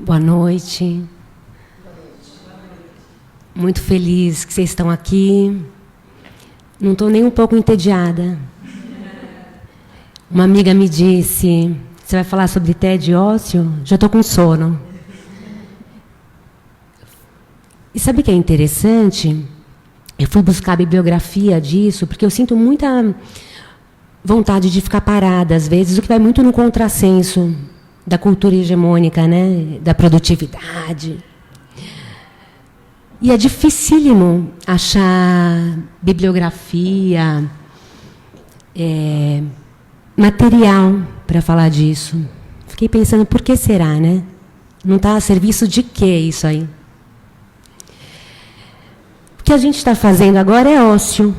Boa noite. Muito feliz que vocês estão aqui. Não estou nem um pouco entediada. Uma amiga me disse, você vai falar sobre TED e ócio? Já estou com sono. E sabe o que é interessante? Eu fui buscar a bibliografia disso, porque eu sinto muita vontade de ficar parada, às vezes, o que vai muito no contrassenso da cultura hegemônica, né? Da produtividade. E é dificílimo achar bibliografia, material para falar disso. Fiquei pensando, por que será, né? Não está a serviço de quê isso aí? O que a gente está fazendo agora é ócio.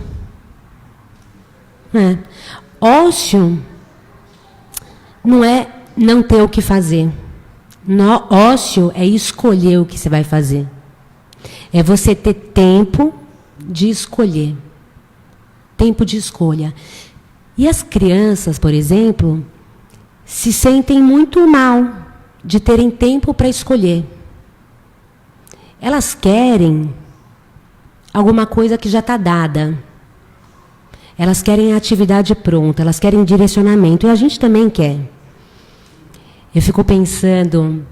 Ócio não é não ter o que fazer. Ócio é escolher o que você vai fazer. É você ter tempo de escolher. Tempo de escolha. E as crianças, por exemplo, se sentem muito mal de terem tempo para escolher. Elas querem alguma coisa que já está dada. Elas querem a atividade pronta, elas querem direcionamento. E a gente também quer. Eu fico pensando,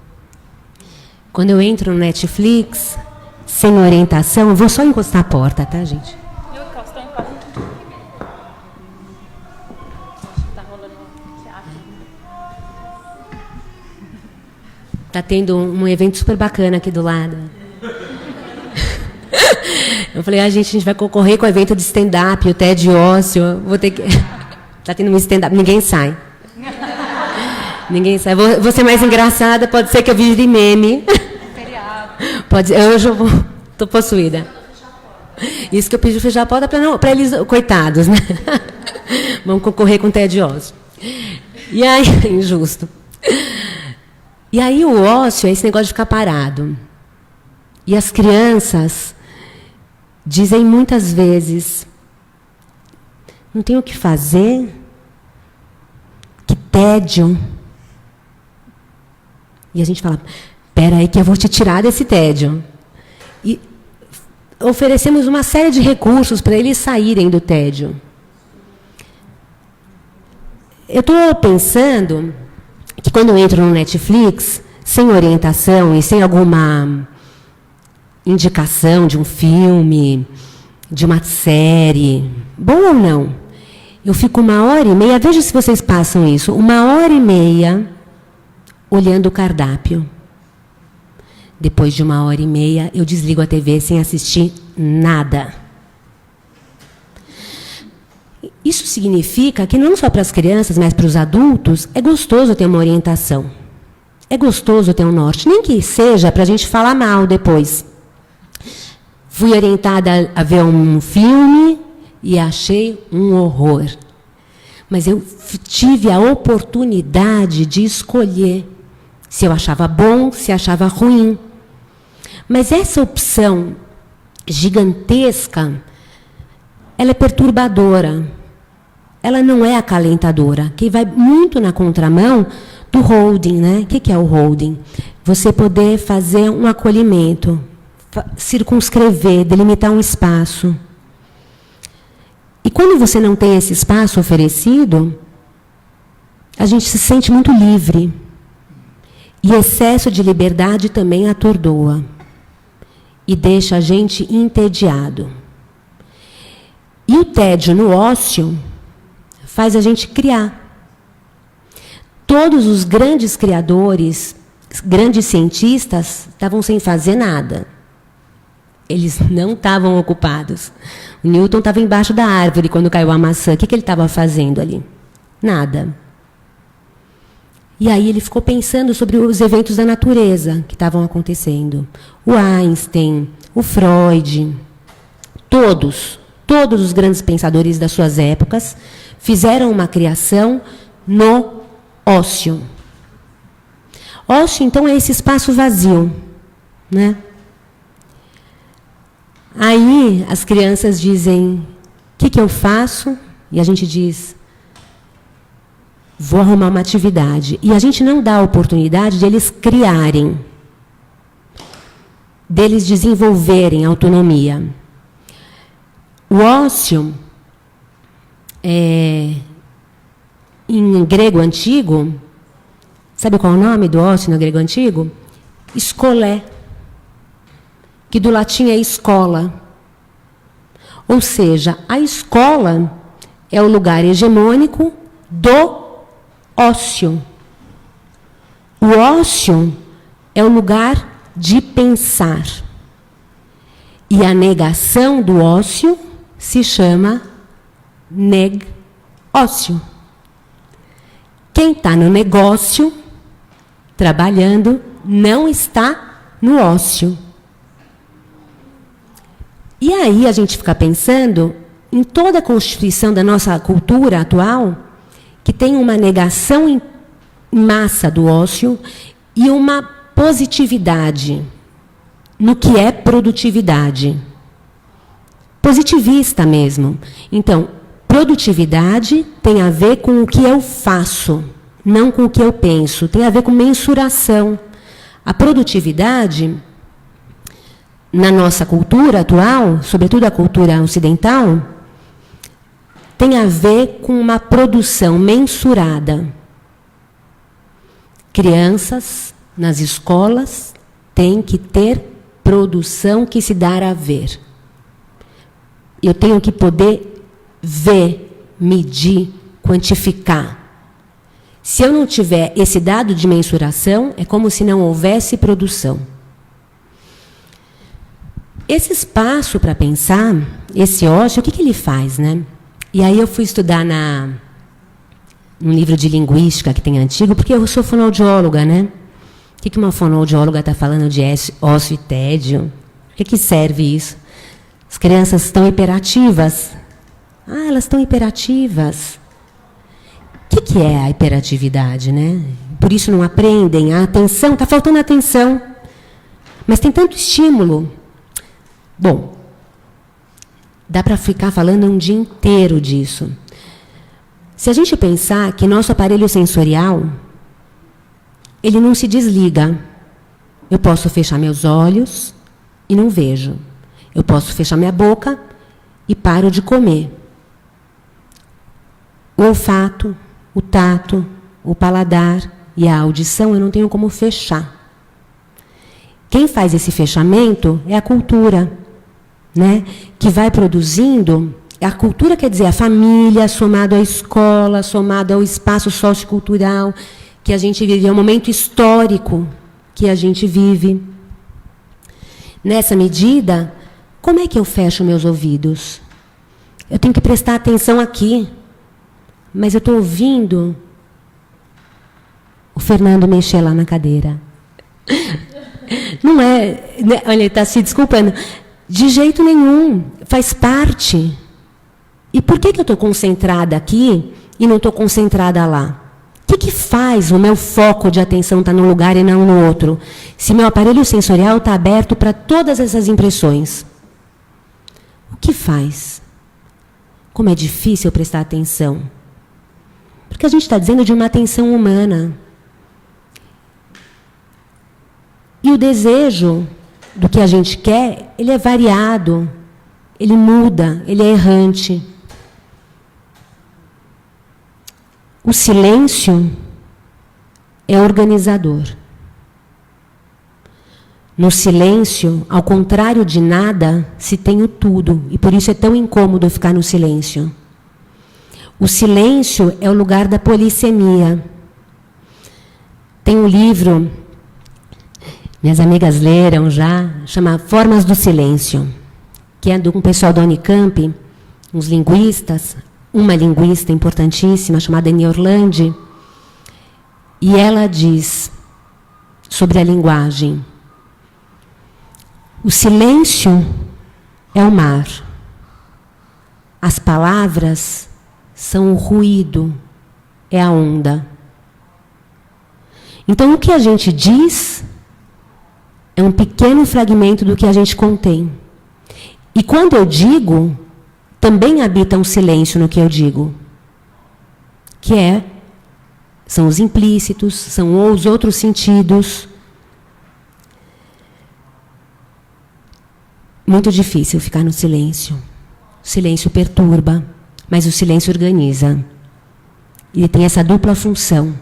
quando eu entro no Netflix, sem orientação, eu vou só encostar a porta, tá, gente? Eu encosto. Tá rolando um teatro. Tá tendo um evento super bacana aqui do lado. Eu falei, gente, a gente vai concorrer com o evento de stand-up, o TED ócio, vou ter que... Tá tendo um stand-up, ninguém sai. Ninguém sai. Vou ser mais engraçada, pode ser que eu vire meme. Pode, hoje eu estou possuída. Isso que eu pedi fechar a porta para eles, coitados, né? Vamos concorrer com o TED ócio. E aí, injusto. E aí o ócio é esse negócio de ficar parado. E as crianças dizem muitas vezes, não tenho o que fazer, que tédio. E a gente fala, espera aí que eu vou te tirar desse tédio. E oferecemos uma série de recursos para eles saírem do tédio. Eu estou pensando que quando eu entro no Netflix, sem orientação e sem alguma indicação de um filme, de uma série, bom ou não, eu fico 1h30, veja se vocês passam isso, 1h30 olhando o cardápio. Depois de 1h30, eu desligo a TV sem assistir nada. Isso significa que não só para as crianças, mas para os adultos, é gostoso ter uma orientação. É gostoso ter um norte, nem que seja para a gente falar mal depois. Fui orientada a ver um filme e achei um horror. Mas eu tive a oportunidade de escolher se eu achava bom, se achava ruim. Mas essa opção gigantesca, ela é perturbadora. Ela não é acalentadora, que vai muito na contramão do holding, né? O que é o holding? Você poder fazer um acolhimento, circunscrever, delimitar um espaço. E quando você não tem esse espaço oferecido, a gente se sente muito livre. E excesso de liberdade também atordoa. E deixa a gente entediado. E o tédio no ócio faz a gente criar. Todos os grandes criadores, grandes cientistas, estavam sem fazer nada. Eles não estavam ocupados. O Newton estava embaixo da árvore quando caiu a maçã. O que ele estava fazendo ali? Nada. E aí ele ficou pensando sobre os eventos da natureza que estavam acontecendo. O Einstein, o Freud, todos os grandes pensadores das suas épocas fizeram uma criação no ócio. Ócio, então, é esse espaço vazio, né? Aí as crianças dizem, o que eu faço? E a gente diz, vou arrumar uma atividade. E a gente não dá a oportunidade de eles criarem. deles desenvolverem autonomia. O ócio, em grego antigo, sabe qual é o nome do ócio no grego antigo? Escolé, que do latim é escola. Ou seja, a escola é o lugar hegemônico do ócio. O ócio é o lugar de pensar. E a negação do ócio se chama negócio. Quem está no negócio, trabalhando, não está no ócio. E aí a gente fica pensando em toda a constituição da nossa cultura atual, que tem uma negação em massa do ócio e uma positividade no que é produtividade. Positivista mesmo. Então, produtividade tem a ver com o que eu faço, não com o que eu penso. Tem a ver com mensuração. A produtividade, na nossa cultura atual, sobretudo a cultura ocidental, tem a ver com uma produção mensurada. Crianças, nas escolas, têm que ter produção que se dá a ver. Eu tenho que poder ver, medir, quantificar. Se eu não tiver esse dado de mensuração, é como se não houvesse produção. Esse espaço para pensar, esse ócio, o que ele faz, né? E aí eu fui estudar num livro de linguística que tem antigo, porque eu sou fonoaudióloga, né? O que uma fonoaudióloga está falando de ócio e tédio? O que serve isso? As crianças estão hiperativas. Ah, elas estão hiperativas. O que é a hiperatividade, né? Por isso não aprendem. A atenção, está faltando atenção. Mas tem tanto estímulo. Bom, dá para ficar falando um dia inteiro disso. Se a gente pensar que nosso aparelho sensorial, ele não se desliga. Eu posso fechar meus olhos e não vejo. Eu posso fechar minha boca e paro de comer. O olfato, o tato, o paladar e a audição eu não tenho como fechar. Quem faz esse fechamento é a cultura, né? Que vai produzindo. A cultura quer dizer a família, somado à escola, somado ao espaço sociocultural que a gente vive, é um momento histórico que a gente vive. Nessa medida, como é que eu fecho meus ouvidos? Eu tenho que prestar atenção aqui, mas eu estou ouvindo o Fernando mexer lá na cadeira. Não é, né? Olha, ele está se desculpando. De jeito nenhum, faz parte. E por que eu estou concentrada aqui e não estou concentrada lá? O que faz o meu foco de atenção estar num lugar e não no outro? Se meu aparelho sensorial está aberto para todas essas impressões. O que faz? Como é difícil prestar atenção. Porque a gente está dizendo de uma atenção humana. E o desejo do que a gente quer, ele é variado, ele muda, ele é errante. O silêncio é organizador. No silêncio, ao contrário de nada, se tem o tudo. E por isso é tão incômodo ficar no silêncio. O silêncio é o lugar da polissemia. Tem um livro, minhas amigas leram já, chama Formas do Silêncio, que é de um pessoal da Unicamp, uns linguistas, uma linguista importantíssima chamada Eni Orlandi, e ela diz sobre a linguagem: o silêncio é o mar, as palavras são o ruído, é a onda. Então, o que a gente diz é um pequeno fragmento do que a gente contém. E quando eu digo, também habita um silêncio no que eu digo, que são os implícitos, são os outros sentidos. muito difícil ficar no silêncio. O silêncio perturba, mas o silêncio organiza. Ele tem essa dupla função.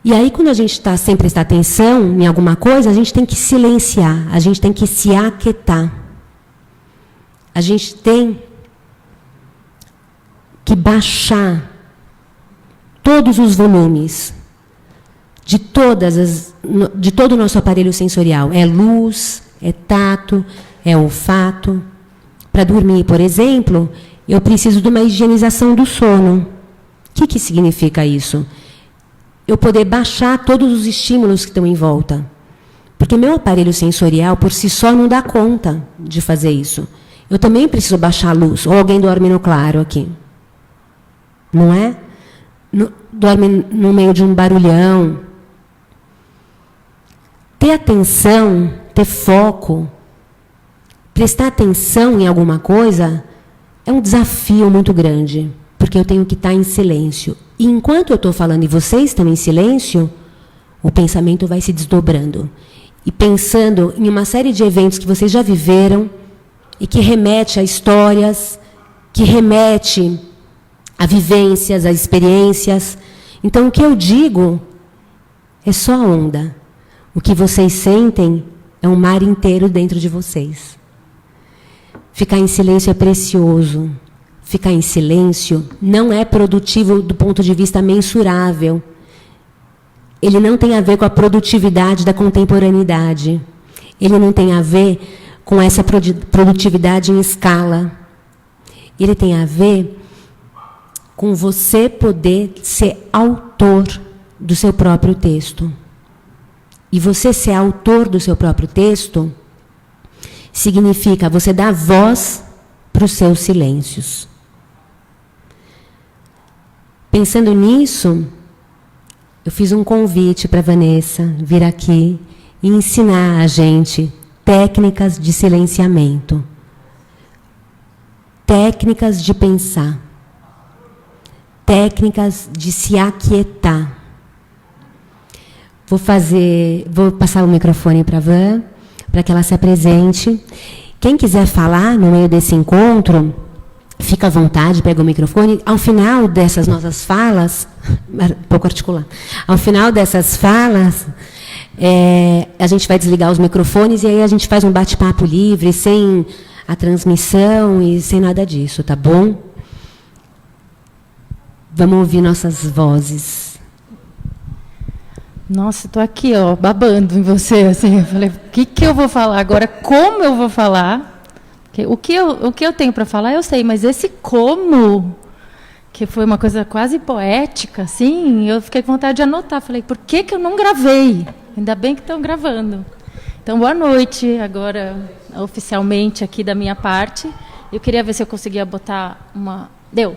E aí, quando a gente está sem prestar atenção em alguma coisa, a gente tem que silenciar, a gente tem que se aquietar. A gente tem que baixar todos os volumes de todo o nosso aparelho sensorial. É luz, é tato, é olfato. Para dormir, por exemplo, eu preciso de uma higienização do sono. O que significa isso? Eu poder baixar todos os estímulos que estão em volta. Porque meu aparelho sensorial, por si só, não dá conta de fazer isso. Eu também preciso baixar a luz. Ou alguém dorme no claro aqui. Não é? Dorme no meio de um barulhão. Ter atenção, ter foco, prestar atenção em alguma coisa é um desafio muito grande, porque eu tenho que estar em silêncio. E enquanto eu estou falando e vocês estão em silêncio, o pensamento vai se desdobrando. E pensando em uma série de eventos que vocês já viveram e que remete a histórias, que remete a vivências, a experiências. Então, o que eu digo é só onda. O que vocês sentem é um mar inteiro dentro de vocês. Ficar em silêncio é precioso. Ficar em silêncio não é produtivo do ponto de vista mensurável. Ele não tem a ver com a produtividade da contemporaneidade. Ele não tem a ver com essa produtividade em escala. Ele tem a ver com você poder ser autor do seu próprio texto. E você ser autor do seu próprio texto significa você dar voz para os seus silêncios. Pensando nisso, eu fiz um convite para a Vanessa vir aqui e ensinar a gente técnicas de silenciamento, técnicas de pensar, técnicas de se aquietar. Vou passar o microfone para a Van, para que ela se apresente. Quem quiser falar no meio desse encontro, fica à vontade, pega o microfone. Ao final dessas nossas falas, um pouco articular, ao final dessas falas, a gente vai desligar os microfones e aí a gente faz um bate-papo livre, sem a transmissão e sem nada disso, tá bom? Vamos ouvir nossas vozes. Nossa, estou aqui, ó, babando em você, assim, eu falei, o que eu vou falar agora? Como eu vou falar? Porque o que eu tenho para falar, eu sei, mas esse como, que foi uma coisa quase poética, assim, eu fiquei com vontade de anotar. Falei, por que eu não gravei? Ainda bem que estão gravando. Então, boa noite, agora, oficialmente, aqui da minha parte. Eu queria ver se eu conseguia botar uma... Deu.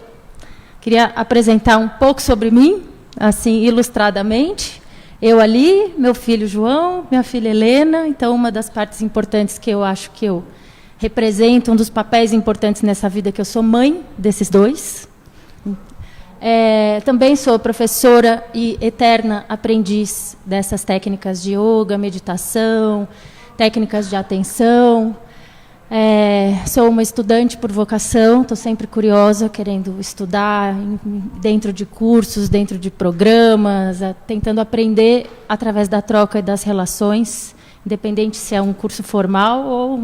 Queria apresentar um pouco sobre mim, assim, ilustradamente. Eu ali, meu filho João, minha filha Helena. Então, uma das partes importantes que eu acho que eu represento, um dos papéis importantes nessa vida, que eu sou mãe desses dois. Também sou professora e eterna aprendiz dessas técnicas de yoga, meditação, técnicas de atenção. Sou uma estudante por vocação, estou sempre curiosa, querendo estudar dentro de cursos, dentro de programas, tentando aprender através da troca e das relações, independente se é um curso formal ou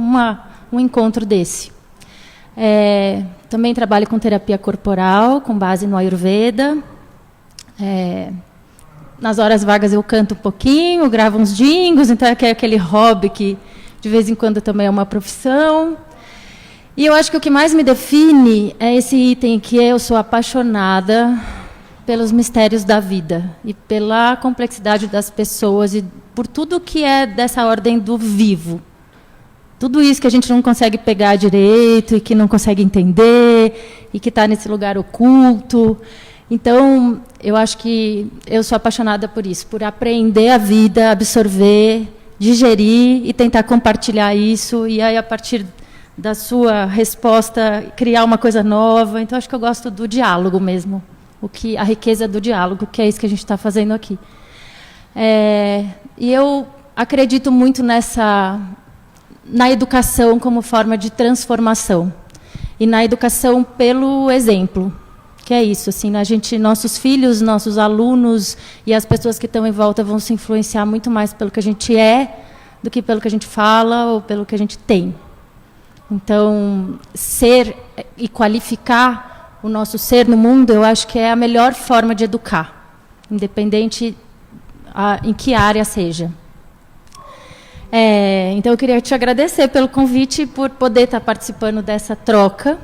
um encontro desse. Também trabalho com terapia corporal, com base no Ayurveda. Nas horas vagas eu canto um pouquinho, gravo uns jingles, então é aquele hobby que de vez em quando também é uma profissão. E eu acho que o que mais me define é esse item que eu sou apaixonada pelos mistérios da vida e pela complexidade das pessoas e por tudo que é dessa ordem do vivo. Tudo isso que a gente não consegue pegar direito e que não consegue entender e que está nesse lugar oculto. Então, eu acho que eu sou apaixonada por isso, por aprender a vida, absorver, digerir e tentar compartilhar isso. E aí, a partir da sua resposta, criar uma coisa nova. Então, acho que eu gosto do diálogo mesmo, a riqueza do diálogo, que é isso que a gente está fazendo aqui. E eu acredito muito na educação como forma de transformação. E na educação pelo exemplo. Que é isso, assim, nossos filhos, nossos alunos e as pessoas que estão em volta vão se influenciar muito mais pelo que a gente é do que pelo que a gente fala ou pelo que a gente tem. Então, ser e qualificar o nosso ser no mundo, eu acho que é a melhor forma de educar, independente em que área seja. Então, eu queria te agradecer pelo convite, por poder estar participando dessa troca.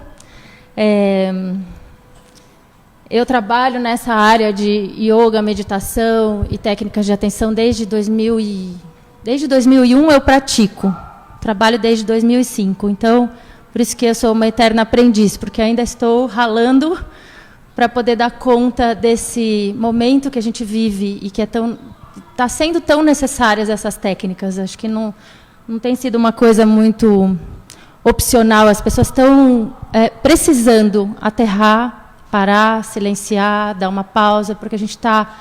Eu trabalho nessa área de yoga, meditação e técnicas de atenção desde 2001 eu pratico. Trabalho desde 2005. Então, por isso que eu sou uma eterna aprendiz, porque ainda estou ralando para poder dar conta desse momento que a gente vive e que está sendo tão necessárias essas técnicas. Acho que não tem sido uma coisa muito opcional. As pessoas estão precisando aterrar, parar, silenciar, dar uma pausa, porque a gente está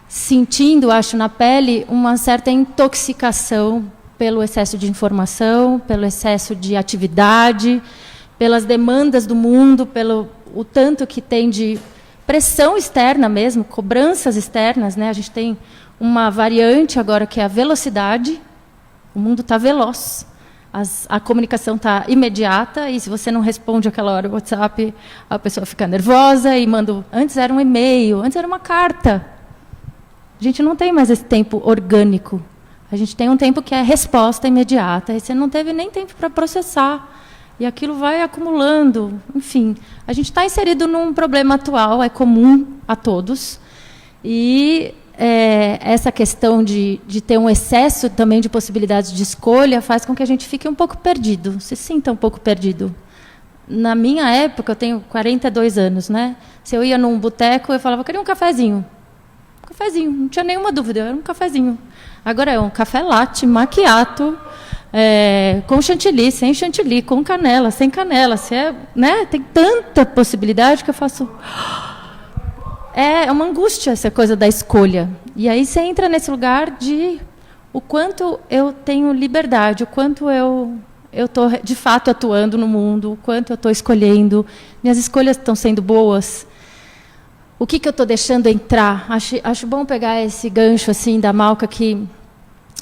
sentindo, acho, na pele, uma certa intoxicação pelo excesso de informação, pelo excesso de atividade, pelas demandas do mundo, pelo o tanto que tem de pressão externa mesmo, cobranças externas, né? A gente tem uma variante agora que é a velocidade. O mundo está veloz. A comunicação está imediata, e se você não responde aquela hora o WhatsApp, a pessoa fica nervosa e manda... Antes era um e-mail, antes era uma carta. A gente não tem mais esse tempo orgânico. A gente tem um tempo que é resposta imediata, e você não teve nem tempo para processar. E aquilo vai acumulando. Enfim, a gente está inserido num problema atual, é comum a todos. E... essa questão de ter um excesso também de possibilidades de escolha faz com que a gente fique um pouco perdido, se sinta um pouco perdido. Na minha época, eu tenho 42 anos, né? Se eu ia num boteco, eu falava, queria um cafezinho. Um cafezinho, não tinha nenhuma dúvida, era um cafezinho. Agora é um café latte, macchiato, com chantilly, sem chantilly, com canela, sem canela. Né? Tem tanta possibilidade que eu faço... É uma angústia essa coisa da escolha. E aí você entra nesse lugar de o quanto eu tenho liberdade, o quanto eu estou, de fato, atuando no mundo, o quanto eu estou escolhendo, minhas escolhas estão sendo boas. O que eu estou deixando entrar? Acho bom pegar esse gancho assim da Malka, que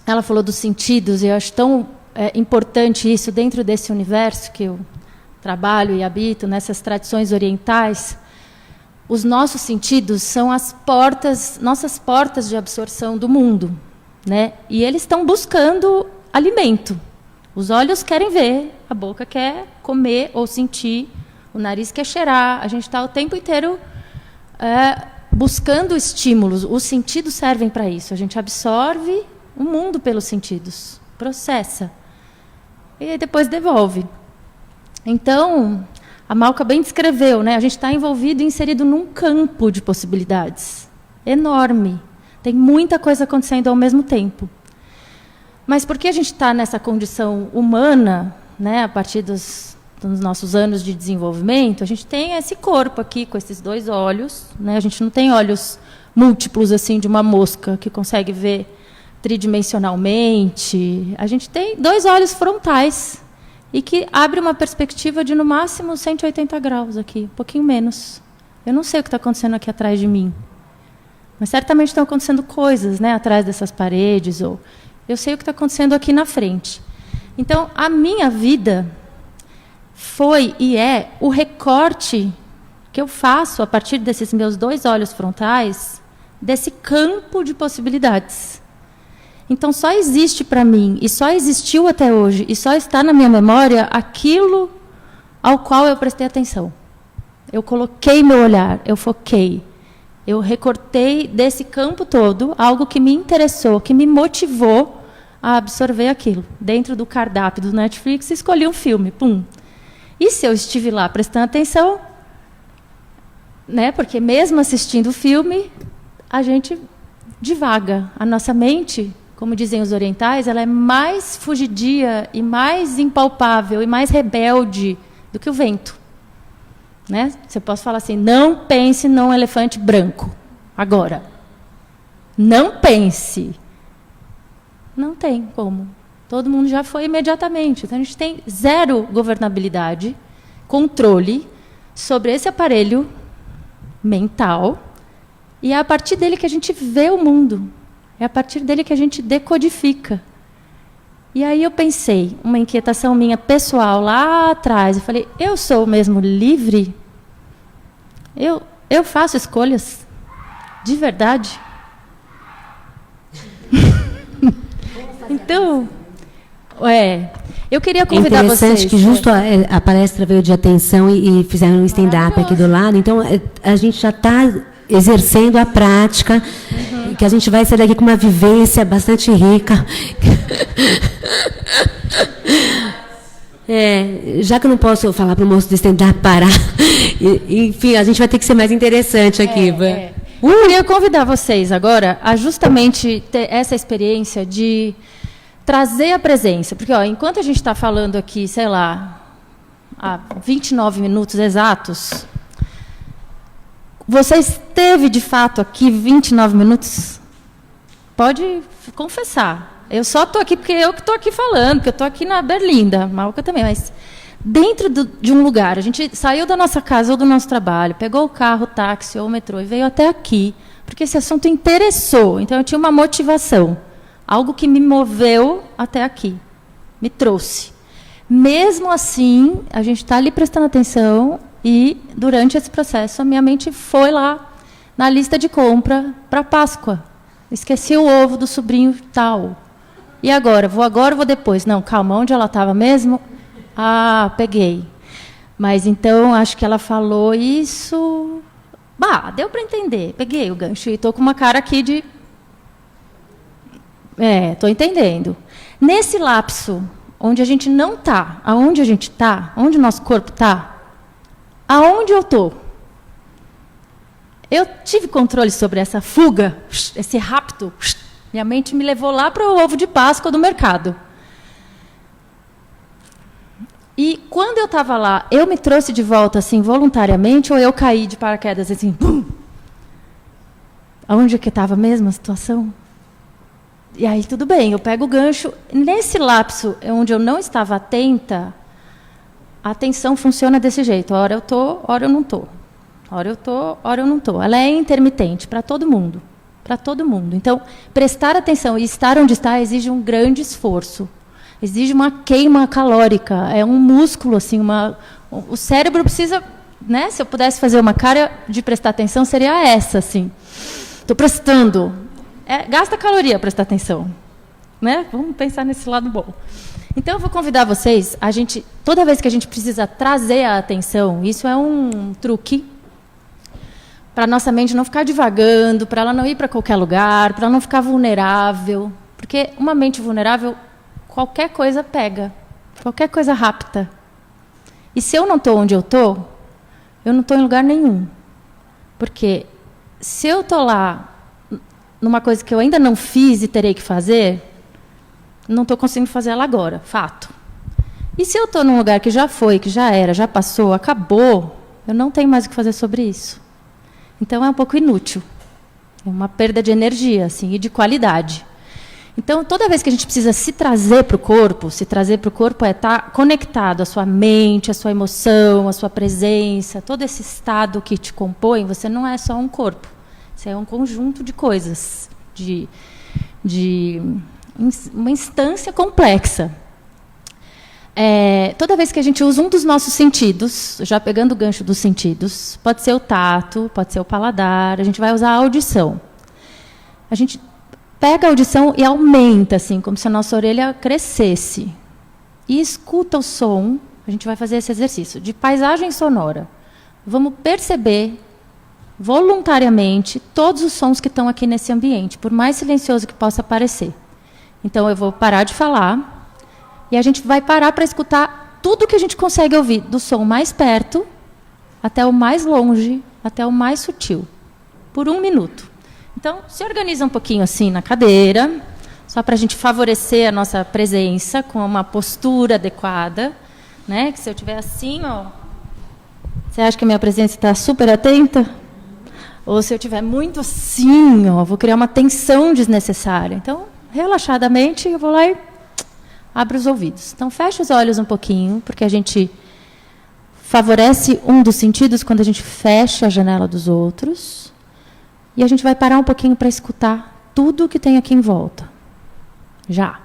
ela falou dos sentidos, e eu acho tão importante isso dentro desse universo que eu trabalho e habito, nessas tradições orientais. Os nossos sentidos são nossas portas de absorção do mundo, né? E eles estão buscando alimento. Os olhos querem ver, a boca quer comer ou sentir, o nariz quer cheirar. A gente está o tempo inteiro buscando estímulos. Os sentidos servem para isso. A gente absorve o mundo pelos sentidos, processa e aí depois devolve. Então, a Malka bem descreveu, né? A gente está envolvido e inserido num campo de possibilidades enorme. Tem muita coisa acontecendo ao mesmo tempo. Mas porque a gente está nessa condição humana, né, a partir dos nossos anos de desenvolvimento, a gente tem esse corpo aqui com esses dois olhos, né? A gente não tem olhos múltiplos assim de uma mosca que consegue ver tridimensionalmente. A gente tem dois olhos frontais, e que abre uma perspectiva de, no máximo, 180 graus aqui, um pouquinho menos. Eu não sei o que está acontecendo aqui atrás de mim, mas certamente estão acontecendo coisas, né, atrás dessas paredes, ou eu sei o que está acontecendo aqui na frente. Então, a minha vida foi e é o recorte que eu faço a partir desses meus dois olhos frontais, desse campo de possibilidades. Então, só existe para mim, e só existiu até hoje, e só está na minha memória aquilo ao qual eu prestei atenção. Eu coloquei meu olhar, eu foquei. Eu recortei desse campo todo algo que me interessou, que me motivou a absorver aquilo. Dentro do cardápio do Netflix, escolhi um filme, pum. E se eu estive lá prestando atenção, né, porque mesmo assistindo o filme, a gente divaga. A nossa mente, como dizem os orientais, ela é mais fugidia e mais impalpável e mais rebelde do que o vento. Né? Você pode falar assim, não pense num elefante branco, agora. Não pense. Não tem como. Todo mundo já foi imediatamente. Então, a gente tem zero governabilidade, controle sobre esse aparelho mental, e é a partir dele que a gente vê o mundo. É a partir dele que a gente decodifica. E aí eu pensei, uma inquietação minha pessoal lá atrás, eu falei, eu sou mesmo livre? Eu faço escolhas? De verdade? Então, eu queria convidar vocês. É interessante que justo a palestra veio de atenção e fizeram um stand-up aqui do lado. Então, a gente já está exercendo a prática, que a gente vai sair daqui com uma vivência bastante rica. Já que eu não posso falar para o moço do stand-up parar, enfim, a gente vai ter que ser mais interessante aqui. Eu queria convidar vocês agora a justamente ter essa experiência de trazer a presença. Porque, enquanto a gente está falando aqui, sei lá, há 29 minutos exatos, você esteve, de fato, aqui 29 minutos? Pode confessar. Eu só estou aqui porque eu que estou aqui falando, porque eu estou aqui na Berlinda, Malca também, mas dentro de um lugar, a gente saiu da nossa casa ou do nosso trabalho, pegou o carro, o táxi ou o metrô e veio até aqui, porque esse assunto interessou. Então, eu tinha uma motivação, algo que me moveu até aqui, me trouxe. Mesmo assim, a gente está ali prestando atenção e, durante esse processo, a minha mente foi lá na lista de compra para Páscoa. Esqueci o ovo do sobrinho tal. E agora? Vou depois. Não, calma, onde ela estava mesmo? Ah, peguei. Mas, então, acho que ela falou isso... deu para entender. Peguei o gancho e estou com uma cara aqui de... estou entendendo. Nesse lapso, onde a gente não está, aonde a gente está, onde o nosso corpo está, aonde eu estou? Eu tive controle sobre essa fuga, esse rapto. Minha mente me levou lá para o ovo de Páscoa do mercado. E quando eu estava lá, eu me trouxe de volta assim voluntariamente ou eu caí de paraquedas assim, pum? Aonde que estava mesmo a situação? E aí tudo bem, eu pego o gancho. Nesse lapso onde eu não estava atenta, a atenção funciona desse jeito. Hora eu estou, hora eu não estou. Hora eu estou, hora eu não estou. Ela é intermitente para todo mundo. Para todo mundo. Então, prestar atenção e estar onde está exige um grande esforço. Exige uma queima calórica. É um músculo, assim, o cérebro precisa... Né? Se eu pudesse fazer uma cara de prestar atenção, seria essa, assim. Estou prestando. Gasta caloria prestar atenção. Né? Vamos pensar nesse lado bom. Então, eu vou convidar vocês, toda vez que a gente precisa trazer a atenção, isso é um truque, para a nossa mente não ficar divagando, para ela não ir para qualquer lugar, para ela não ficar vulnerável. Porque uma mente vulnerável, qualquer coisa pega, qualquer coisa rapta. E se eu não estou onde eu não estou em lugar nenhum. Porque se eu estou lá, numa coisa que eu ainda não fiz e terei que fazer, não estou conseguindo fazer ela agora, fato. E se eu estou num lugar que já foi, que já era, já passou, acabou, eu não tenho mais o que fazer sobre isso. Então, é um pouco inútil. É uma perda de energia, assim, e de qualidade. Então, toda vez que a gente precisa se trazer para o corpo é estar conectado à sua mente, à sua emoção, à sua presença, todo esse estado que te compõe, você não é só um corpo. Você é um conjunto de coisas, de uma instância complexa. Toda vez que a gente usa um dos nossos sentidos, já pegando o gancho dos sentidos, pode ser o tato, pode ser o paladar, a gente vai usar a audição. A gente pega a audição e aumenta, assim, como se a nossa orelha crescesse. E escuta o som, a gente vai fazer esse exercício de paisagem sonora. Vamos perceber, voluntariamente, todos os sons que estão aqui nesse ambiente, por mais silencioso que possa parecer. Então, eu vou parar de falar e a gente vai parar para escutar tudo que a gente consegue ouvir, do som mais perto até o mais longe, até o mais sutil, por 1 minuto. Então, se organiza um pouquinho assim na cadeira, só para a gente favorecer a nossa presença com uma postura adequada, né? Que se eu estiver assim, você acha que a minha presença está super atenta? Ou se eu estiver muito assim, vou criar uma tensão desnecessária. Então, relaxadamente, eu vou lá e abra os ouvidos. Então, fecha os olhos um pouquinho, porque a gente favorece um dos sentidos quando a gente fecha a janela dos outros. E a gente vai parar um pouquinho para escutar tudo o que tem aqui em volta. Já.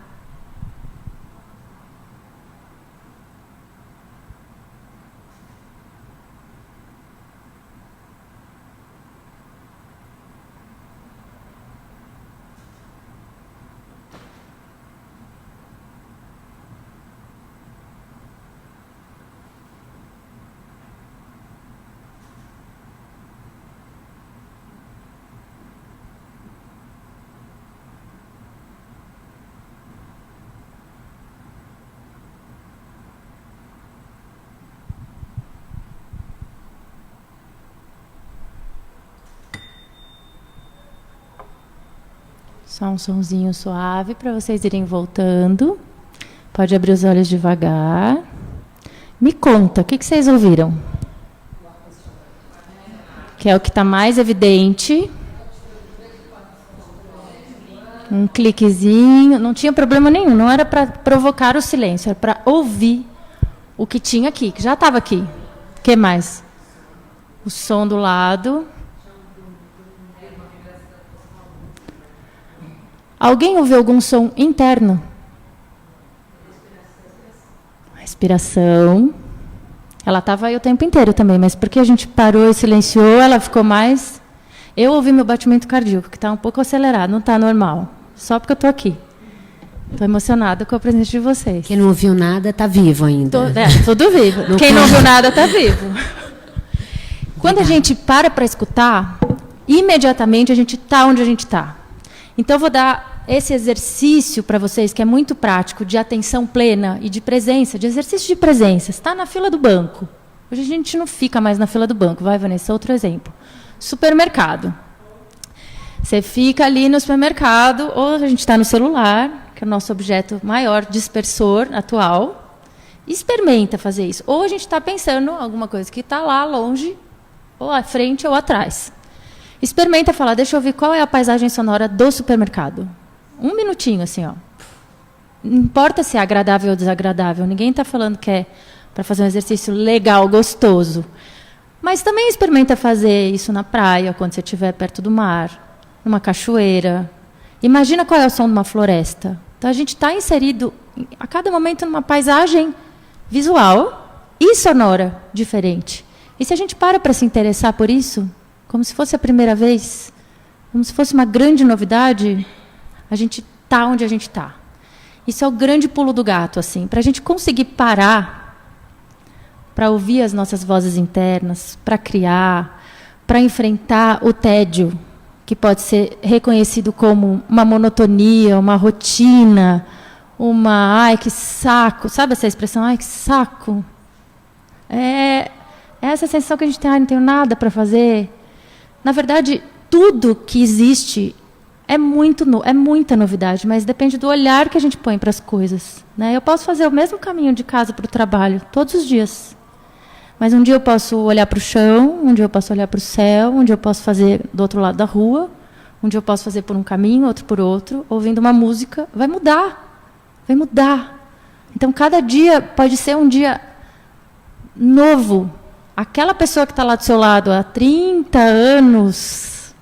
Só um sonzinho suave para vocês irem voltando. Pode abrir os olhos devagar. Me conta, o que vocês ouviram? Que é o que está mais evidente. Um cliquezinho. Não tinha problema nenhum. Não era para provocar o silêncio. Era para ouvir o que tinha aqui, que já estava aqui. O que mais? O som do lado. Alguém ouviu algum som interno? Respiração. Ela estava aí o tempo inteiro também, mas porque a gente parou e silenciou, ela ficou mais... Eu ouvi meu batimento cardíaco, que está um pouco acelerado, não está normal. Só porque eu estou aqui. Estou emocionada com a presença de vocês. Quem não ouviu nada está vivo ainda. Tudo vivo. Quem não ouviu nada está vivo. Quando a gente para escutar, imediatamente a gente está onde a gente está. Então, eu vou dar esse exercício para vocês, que é muito prático, de atenção plena e de presença, de exercício de presença. Está na fila do banco. Hoje a gente não fica mais na fila do banco. Vai, Vanessa, outro exemplo. Supermercado. Você fica ali no supermercado, ou a gente está no celular, que é o nosso objeto maior dispersor atual, e experimenta fazer isso. Ou a gente está pensando alguma coisa que está lá longe, ou à frente ou atrás. Experimenta falar, deixa eu ver qual é a paisagem sonora do supermercado. Um minutinho, assim, ó. Não importa se é agradável ou desagradável. Ninguém está falando que é para fazer um exercício legal, gostoso. Mas também experimenta fazer isso na praia, quando você estiver perto do mar, numa cachoeira. Imagina qual é o som de uma floresta. Então, a gente está inserido, a cada momento, numa paisagem visual e sonora diferente. E se a gente para se interessar por isso, como se fosse a primeira vez, como se fosse uma grande novidade, a gente está onde a gente está. Isso é o grande pulo do gato, assim, para a gente conseguir parar, para ouvir as nossas vozes internas, para criar, para enfrentar o tédio, que pode ser reconhecido como uma monotonia, uma rotina, ai, que saco. Sabe essa expressão? Ai, que saco. É essa sensação que a gente tem, não tenho nada para fazer. Na verdade, tudo que existe é muita novidade, mas depende do olhar que a gente põe para as coisas. Né? Eu posso fazer o mesmo caminho de casa para o trabalho, todos os dias. Mas um dia eu posso olhar para o chão, um dia eu posso olhar para o céu, um dia eu posso fazer do outro lado da rua, um dia eu posso fazer por um caminho, outro por outro, ouvindo uma música. Vai mudar. Vai mudar. Então, cada dia pode ser um dia novo. Aquela pessoa que está lá do seu lado há 30 anos,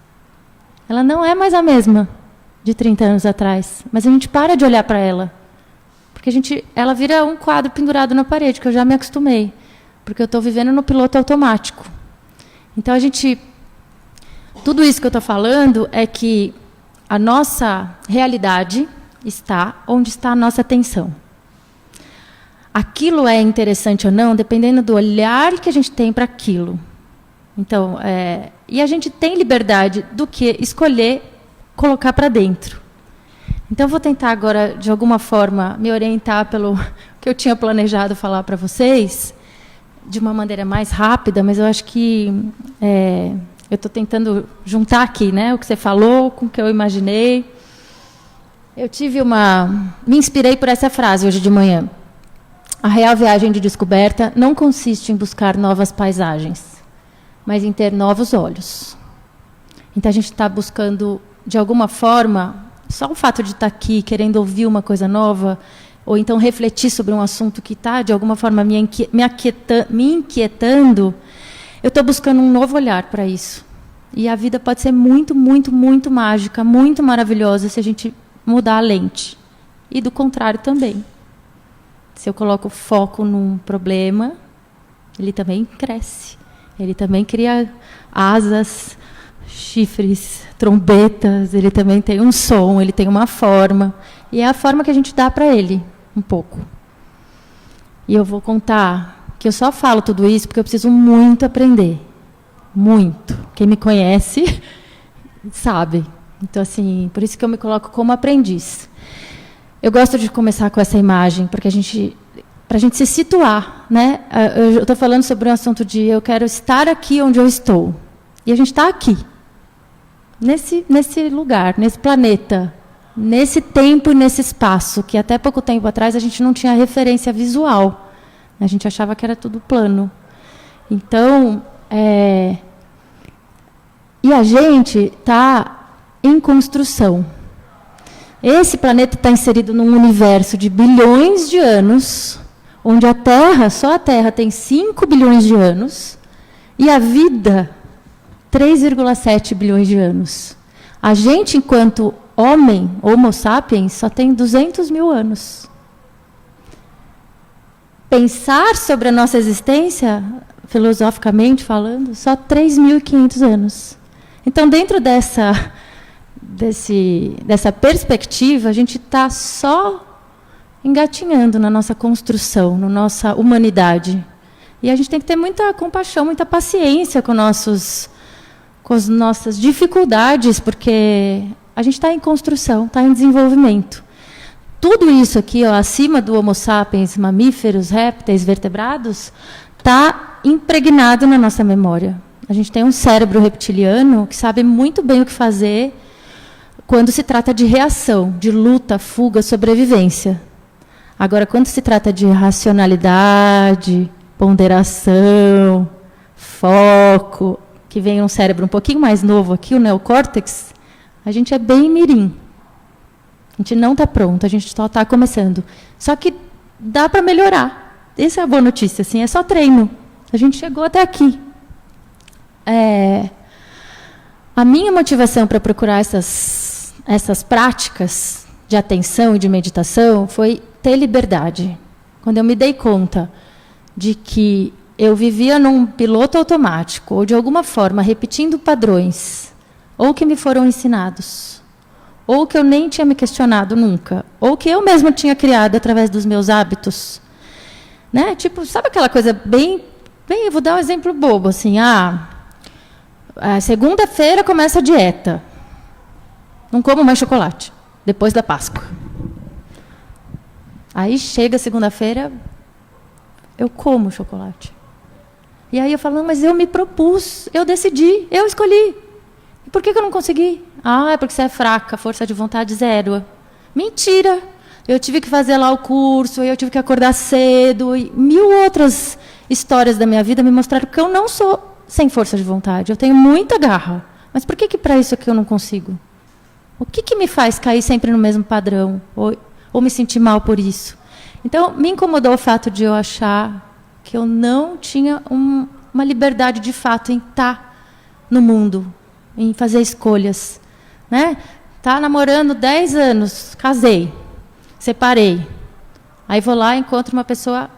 ela não é mais a mesma de 30 anos atrás. Mas a gente para de olhar para ela. Porque ela vira um quadro pendurado na parede, que eu já me acostumei. Porque eu estou vivendo no piloto automático. Então, tudo isso que eu estou falando é que a nossa realidade está onde está a nossa atenção. Aquilo é interessante ou não, dependendo do olhar que a gente tem para aquilo. Então, e a gente tem liberdade do que escolher colocar para dentro. Então, eu vou tentar agora, de alguma forma, me orientar pelo que eu tinha planejado falar para vocês, de uma maneira mais rápida, mas eu acho que eu estou tentando juntar aqui, né, o que você falou com o que eu imaginei. Eu me inspirei por essa frase hoje de manhã. A real viagem de descoberta não consiste em buscar novas paisagens, mas em ter novos olhos. Então, a gente está buscando, de alguma forma, só o fato de estar aqui, querendo ouvir uma coisa nova, ou então refletir sobre um assunto que está, de alguma forma, me inquietando, eu estou buscando um novo olhar para isso. E a vida pode ser muito, muito, muito mágica, muito maravilhosa, se a gente mudar a lente. E do contrário também. Se eu coloco foco num problema, ele também cresce. Ele também cria asas, chifres, trombetas, ele também tem um som, ele tem uma forma. E é a forma que a gente dá para ele, um pouco. E eu vou contar que eu só falo tudo isso porque eu preciso muito aprender. Muito. Quem me conhece sabe. Então, assim, por isso que eu me coloco como aprendiz. Eu gosto de começar com essa imagem, porque para a gente se situar, né? Eu estou falando sobre um assunto de eu quero estar aqui onde eu estou. E a gente está aqui, nesse lugar, nesse planeta, nesse tempo e nesse espaço, que até pouco tempo atrás a gente não tinha referência visual. A gente achava que era tudo plano. Então, e a gente está em construção. Esse planeta está inserido num universo de bilhões de anos, onde a Terra, só a Terra, tem 5 bilhões de anos, e a vida, 3,7 bilhões de anos. A gente, enquanto homem, Homo sapiens, só tem 200 mil anos. Pensar sobre a nossa existência, filosoficamente falando, só 3.500 anos. Então, dentro dessa perspectiva, a gente está só engatinhando na nossa construção, na nossa humanidade. E a gente tem que ter muita compaixão, muita paciência com as nossas dificuldades, porque a gente está em construção, está em desenvolvimento. Tudo isso aqui, ó, acima do Homo sapiens, mamíferos, répteis, vertebrados, está impregnado na nossa memória. A gente tem um cérebro reptiliano que sabe muito bem o que fazer quando se trata de reação, de luta, fuga, sobrevivência. Agora, quando se trata de racionalidade, ponderação, foco, que vem um cérebro um pouquinho mais novo aqui, o neocórtex, a gente é bem mirim. A gente não está pronto, a gente só está começando. Só que dá para melhorar. Essa é a boa notícia, assim, é só treino. A gente chegou até aqui. A minha motivação para procurar essas práticas de atenção e de meditação foi ter liberdade. Quando eu me dei conta de que eu vivia num piloto automático, ou de alguma forma repetindo padrões, ou que me foram ensinados, ou que eu nem tinha me questionado nunca, ou que eu mesma tinha criado através dos meus hábitos. Né? Tipo, sabe aquela coisa bem, eu vou dar um exemplo bobo, assim, segunda-feira começa a dieta. Não como mais chocolate, depois da Páscoa. Aí chega segunda-feira, eu como chocolate. E aí eu falo, não, mas eu me propus, eu decidi, eu escolhi. E por que eu não consegui? É porque você é fraca, força de vontade zero. Mentira! Eu tive que fazer lá o curso, eu tive que acordar cedo, e 1000 outras histórias da minha vida me mostraram que eu não sou sem força de vontade, eu tenho muita garra. Mas por que para isso aqui eu não consigo? O que me faz cair sempre no mesmo padrão? Ou me sentir mal por isso? Então, me incomodou o fato de eu achar que eu não tinha uma liberdade de fato em estar no mundo, em fazer escolhas. Né? Tá namorando 10 anos, casei, separei. Aí vou lá e encontro uma pessoa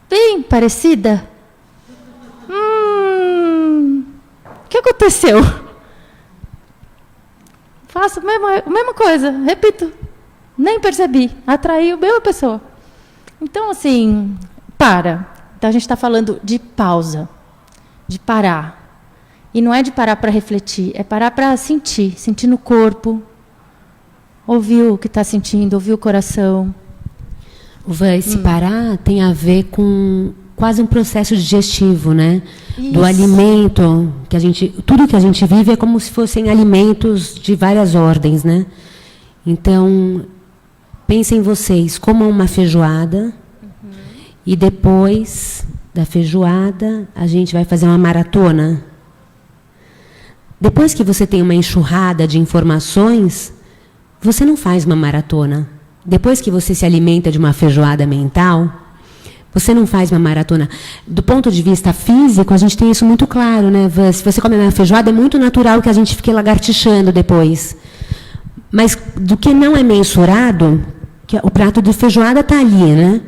bem parecida. O que aconteceu? Faço a mesma coisa, repito. Nem percebi. Atraiu a mesma pessoa. Então, assim, para. Então, a gente está falando de pausa, de parar. E não é de parar para refletir, é parar para sentir. Sentir no corpo, ouvir o que está sentindo, ouvir o coração. Esse parar tem a ver com quase um processo digestivo, né? Isso. Do alimento, tudo que a gente vive é como se fossem alimentos de várias ordens, né? Então, pensem vocês, comam uma feijoada, e depois da feijoada a gente vai fazer uma maratona. Depois que você tem uma enxurrada de informações, você não faz uma maratona, Depois que você se alimenta de uma feijoada mental, você não faz uma maratona. Do ponto de vista físico, a gente tem isso muito claro, né? Se você come uma feijoada, é muito natural que a gente fique lagartixando depois. Mas do que não é mensurado, que o prato de feijoada está ali, né?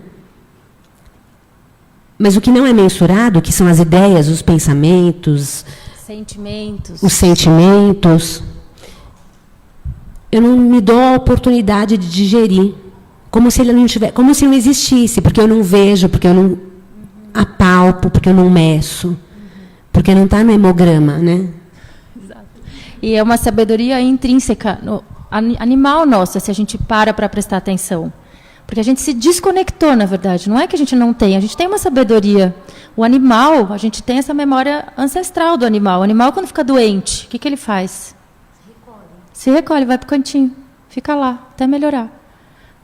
Mas o que não é mensurado, que são as ideias, os pensamentos, os sentimentos, eu não me dou a oportunidade de digerir, como se ele não tivesse, como se não existisse, porque eu não vejo, porque eu não apalpo, porque eu não meço, porque não está no hemograma, né? Exato. E é uma sabedoria intrínseca, animal nossa, se a gente para prestar atenção. Porque a gente se desconectou, na verdade. Não é que a gente não tem, a gente tem uma sabedoria. O animal, a gente tem essa memória ancestral do animal. O animal, quando fica doente, o que ele faz? Se recolhe, vai para o cantinho, fica lá, até melhorar.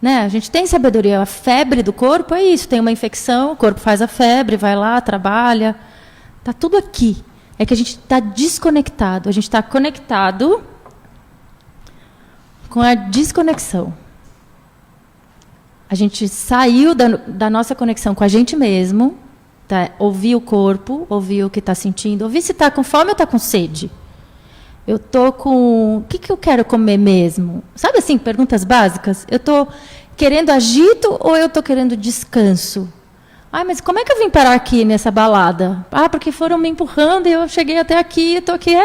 Né? A gente tem sabedoria. A febre do corpo é isso, tem uma infecção, o corpo faz a febre, vai lá, trabalha. Está tudo aqui. É que a gente está desconectado. A gente está conectado com a desconexão. A gente saiu da nossa conexão com a gente mesmo, tá? Ouvir o corpo, ouvir o que está sentindo, ouvir se está com fome ou está com sede. Eu estou com... O que eu quero comer mesmo? Sabe assim, perguntas básicas? Eu estou querendo agito ou eu estou querendo descanso? Ah, mas como é que eu vim parar aqui nessa balada? Ah, porque foram me empurrando e eu cheguei até aqui, estou aqui.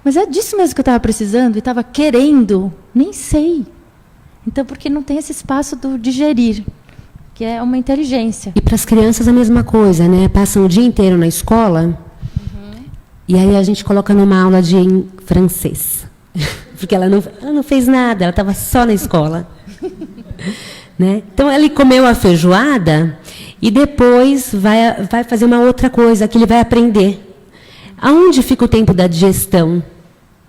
Mas é disso mesmo que eu estava precisando e estava querendo? Nem sei. Então, porque não tem esse espaço do digerir, que é uma inteligência. E para as crianças a mesma coisa, né? Passam o dia inteiro na escola, e aí a gente coloca numa aula de francês. Porque ela não fez nada, ela estava só na escola. Né? Então, ele comeu a feijoada e depois vai fazer uma outra coisa, que ele vai aprender. Aonde fica o tempo da digestão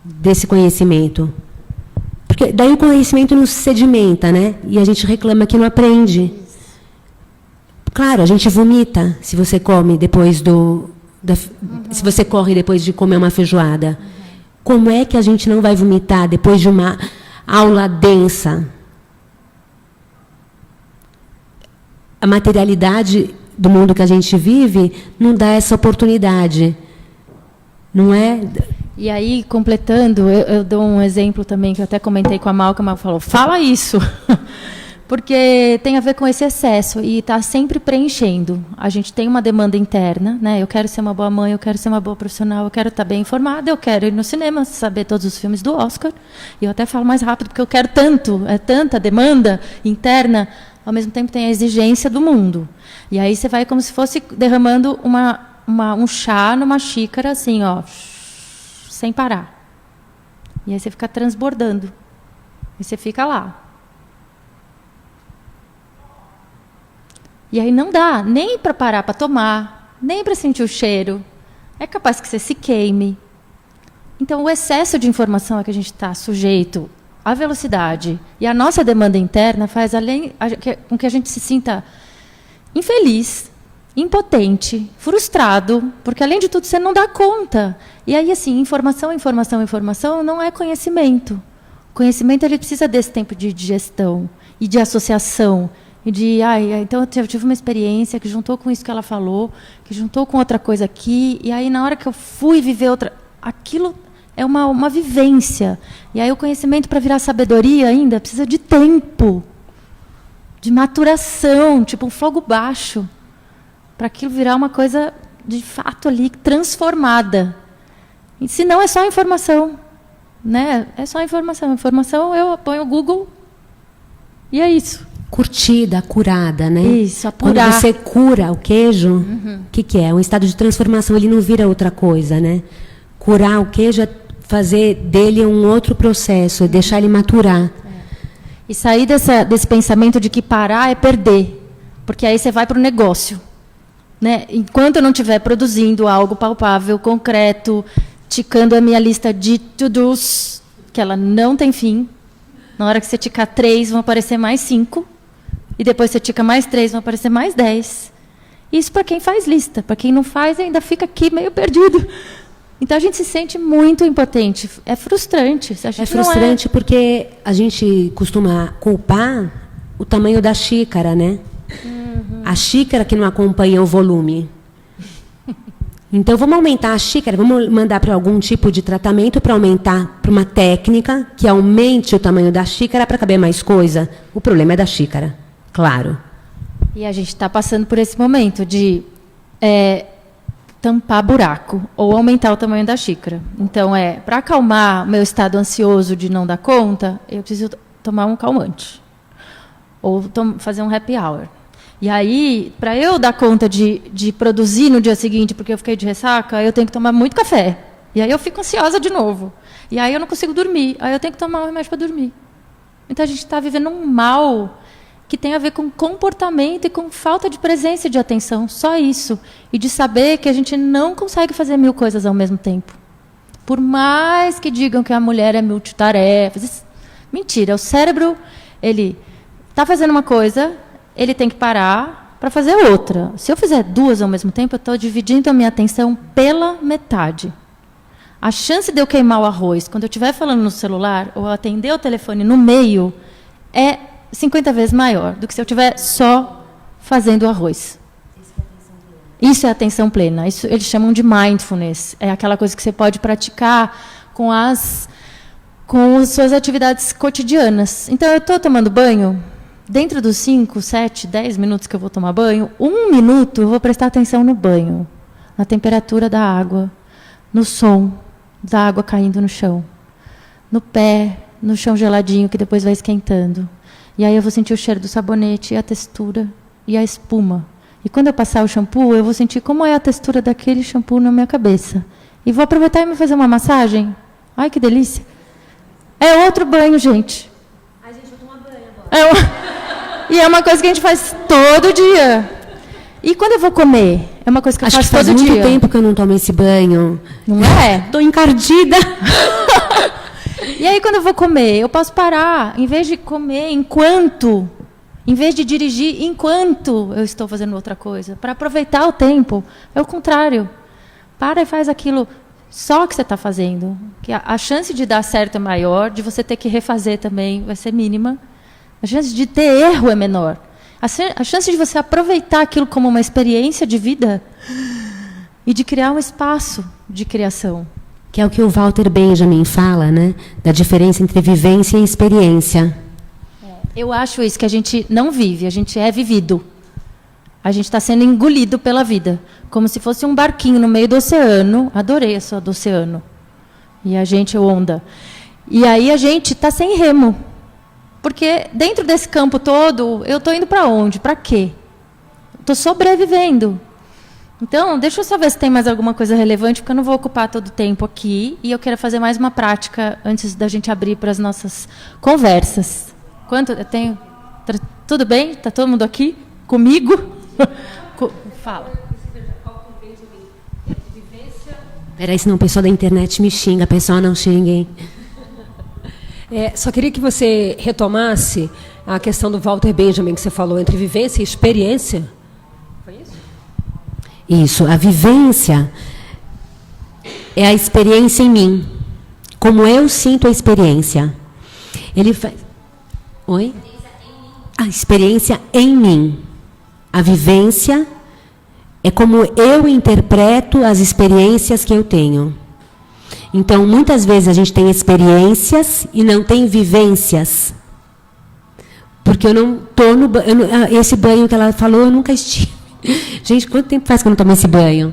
desse conhecimento? Porque daí o conhecimento não se sedimenta, né? E a gente reclama que não aprende. Claro, a gente vomita se você come depois se você corre depois de comer uma feijoada. Como é que a gente não vai vomitar depois de uma aula densa? A materialidade do mundo que a gente vive não dá essa oportunidade. Não é? E aí, completando, eu dou um exemplo também, que eu até comentei com a Mal, que a Mal falou, fala isso, porque tem a ver com esse excesso, e está sempre preenchendo. A gente tem uma demanda interna, né? Eu quero ser uma boa mãe, eu quero ser uma boa profissional, eu quero estar bem informada, eu quero ir no cinema, saber todos os filmes do Oscar, e eu até falo mais rápido, porque eu quero tanto, é tanta demanda interna, ao mesmo tempo tem a exigência do mundo. E aí você vai como se fosse derramando um chá numa xícara, assim, ó, sem parar. E aí você fica transbordando. E você fica lá. E aí não dá nem para parar para tomar, nem para sentir o cheiro. É capaz que você se queime. Então, o excesso de informação a que a gente está sujeito, a velocidade e a nossa demanda interna faz com que a gente se sinta infeliz, impotente, frustrado, porque, além de tudo, você não dá conta. E aí, assim, informação não é conhecimento. O conhecimento ele precisa desse tempo de digestão e de associação. E de, então eu tive uma experiência que juntou com isso que ela falou, que juntou com outra coisa aqui, e aí, na hora que eu fui viver aquilo é uma vivência. E aí o conhecimento, para virar sabedoria ainda, precisa de tempo, de maturação, tipo um fogo baixo, para aquilo virar uma coisa, de fato, ali, transformada. E, se não, é só informação. Né? É só informação. Informação, eu ponho o Google e é isso. Curtida, curada, né? Isso, apurar. Quando você cura o queijo, o que é? Um estado de transformação, ele não vira outra coisa, né? Curar o queijo é fazer dele um outro processo, é deixar ele maturar. E sair desse pensamento de que parar é perder, porque aí você vai para o negócio. Né? Enquanto eu não estiver produzindo algo palpável, concreto, ticando a minha lista de to-dos, que ela não tem fim, na hora que você ticar 3, vão aparecer mais 5, e depois você tica mais 3, vão aparecer mais 10. Isso para quem faz lista. Para quem não faz, ainda fica aqui meio perdido. Então, a gente se sente muito impotente. É frustrante. É frustrante porque a gente costuma culpar o tamanho da xícara, né? A xícara que não acompanha o volume. Então, vamos aumentar a xícara, vamos mandar para algum tipo de tratamento para aumentar, para uma técnica que aumente o tamanho da xícara para caber mais coisa. O problema é da xícara, claro. E a gente está passando por esse momento de tampar buraco ou aumentar o tamanho da xícara. Então, para acalmar meu estado ansioso de não dar conta, eu preciso tomar um calmante. Ou fazer um happy hour. E aí, para eu dar conta de produzir no dia seguinte, porque eu fiquei de ressaca, eu tenho que tomar muito café. E aí eu fico ansiosa de novo. E aí eu não consigo dormir. Aí eu tenho que tomar um remédio para dormir. Então a gente está vivendo um mal que tem a ver com comportamento e com falta de presença e de atenção. Só isso. E de saber que a gente não consegue fazer 1000 coisas ao mesmo tempo. Por mais que digam que a mulher é multitarefa. Mentira. O cérebro, ele está fazendo uma coisa, ele tem que parar para fazer outra. Se eu fizer 2 ao mesmo tempo, eu estou dividindo a minha atenção pela metade. A chance de eu queimar o arroz, quando eu estiver falando no celular, ou atender o telefone no meio, é 50 vezes maior do que se eu estiver só fazendo o arroz. Isso é atenção plena. Isso eles chamam de mindfulness. É aquela coisa que você pode praticar com as suas atividades cotidianas. Então, eu estou tomando banho. Dentro dos 5, 7, 10 minutos que eu vou tomar banho, 1 minuto eu vou prestar atenção no banho, na temperatura da água, no som da água caindo no chão, no pé, no chão geladinho que depois vai esquentando. E aí eu vou sentir o cheiro do sabonete, a textura e a espuma. E quando eu passar o shampoo, eu vou sentir como é a textura daquele shampoo na minha cabeça. E vou aproveitar e me fazer uma massagem. Ai, que delícia. É outro banho, gente. Ai, gente, vou tomar banho agora. E é uma coisa que a gente faz todo dia. E quando eu vou comer? É uma coisa que eu faço todo dia. Faz muito tempo que eu não tomo esse banho. Não é? Estou encardida. E aí, quando eu vou comer, eu posso parar. Em vez de comer em vez de dirigir enquanto eu estou fazendo outra coisa, para aproveitar o tempo. É o contrário. Para e faz aquilo só que você está fazendo. Que a chance de dar certo é maior, de você ter que refazer também vai ser mínima. A chance de ter erro é menor. A chance de você aproveitar aquilo como uma experiência de vida e de criar um espaço de criação. Que é o que o Walter Benjamin fala, né? Da diferença entre vivência e experiência. Eu acho isso, que a gente não vive, a gente é vivido. A gente está sendo engolido pela vida. Como se fosse um barquinho no meio do oceano. Adorei essa do oceano. E a gente é onda. E aí a gente está sem remo. Porque dentro desse campo todo, eu estou indo para onde? Para quê? Estou sobrevivendo. Então, deixa eu só ver se tem mais alguma coisa relevante, porque eu não vou ocupar todo o tempo aqui. E eu quero fazer mais uma prática antes da gente abrir para as nossas conversas. Quanto eu tenho? Tudo bem? Está todo mundo aqui? Comigo? Fala. Peraí, senão o pessoal da internet me xinga. Pessoal, não xinguem. Só queria que você retomasse a questão do Walter Benjamin, que você falou, entre vivência e experiência. Foi isso? Isso. A vivência é a experiência em mim. Como eu sinto a experiência. Ele faz... Oi? A experiência em mim. A vivência é como eu interpreto as experiências que eu tenho. Então, muitas vezes a gente tem experiências e não tem vivências. Porque eu não estou no banho. Esse banho que ela falou, eu nunca estive. Gente, quanto tempo faz que eu não tomo esse banho?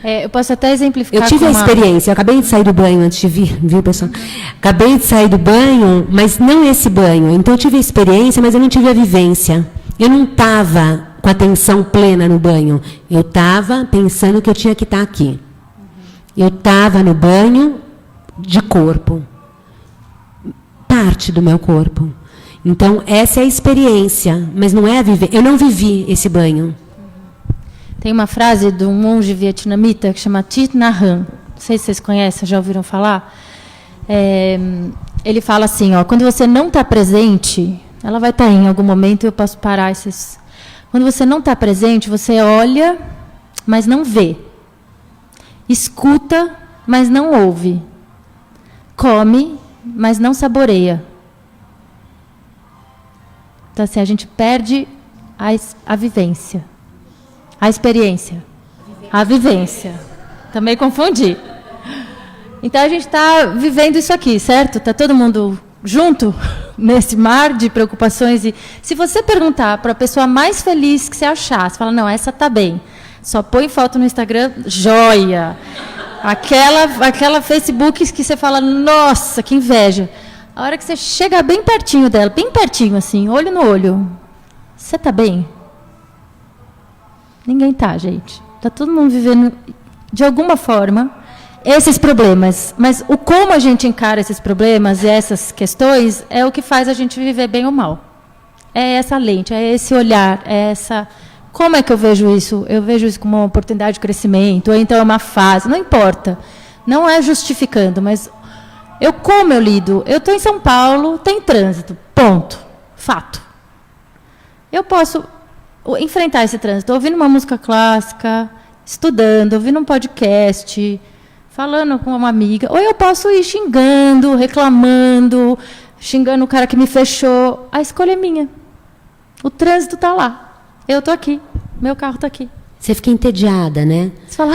Eu posso até exemplificar. Eu tive a experiência, eu acabei de sair do banho antes de vir, viu, pessoal? Acabei de sair do banho, mas não esse banho. Então, eu tive a experiência, mas eu não tive a vivência. Eu não estava com atenção plena no banho. Eu estava pensando que eu tinha que estar aqui. Eu estava no banho de corpo. Parte do meu corpo. Então, essa é a experiência, mas não é a viver. Eu não vivi esse banho. Tem uma frase de um monge vietnamita que chama Thich Nhat Hanh. Não sei se vocês conhecem, já ouviram falar. Ele fala assim, quando você não está presente, ela vai estar em algum momento, eu posso parar esses... Quando você não está presente, você olha, mas não vê. Escuta, mas não ouve. Come, mas não saboreia. Então, assim, a gente perde a vivência. A experiência. A vivência. Também confundi. Então, a gente está vivendo isso aqui, certo? Está todo mundo junto nesse mar de preocupações. E se você perguntar para a pessoa mais feliz que você achar, você fala, não, essa está bem. Só põe foto no Instagram, joia. Aquela Facebook que você fala, nossa, que inveja. A hora que você chega bem pertinho dela, bem pertinho, assim, olho no olho, você está bem? Ninguém está, gente. Está todo mundo vivendo, de alguma forma, esses problemas. Mas o como a gente encara esses problemas e essas questões é o que faz a gente viver bem ou mal. É essa lente, é esse olhar, é essa... Como é que eu vejo isso? Eu vejo isso como uma oportunidade de crescimento, ou então é uma fase, não importa. Não é justificando, mas como eu lido? Eu estou em São Paulo, tem trânsito, ponto, fato. Eu posso enfrentar esse trânsito ouvindo uma música clássica, estudando, ouvindo um podcast, falando com uma amiga, ou eu posso ir xingando, reclamando, xingando o cara que me fechou. A escolha é minha. O trânsito está lá. Eu estou aqui, meu carro está aqui. Você fica entediada, né? Você fala,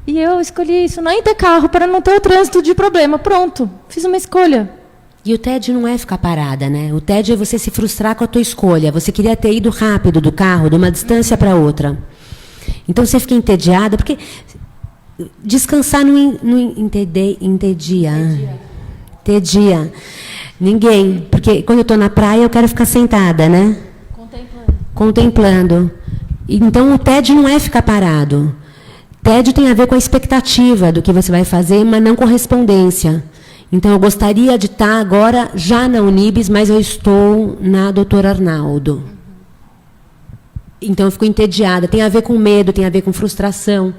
e eu escolhi isso, nem ter carro para não ter o trânsito de problema. Pronto, fiz uma escolha. E o TED não é ficar parada, né? O TED é você se frustrar com a tua escolha. Você queria ter ido rápido do carro, de uma distância para outra. Então você fica entediada, porque descansar não entedia ninguém. Porque quando eu estou na praia, eu quero ficar sentada, né? Contemplando. Então, o TED não é ficar parado. TED tem a ver com a expectativa do que você vai fazer, mas não correspondência. Então, eu gostaria de estar agora já na Unibis, mas eu estou na Dr. Arnaldo. Então, eu fico entediada. Tem a ver com medo, tem a ver com frustração.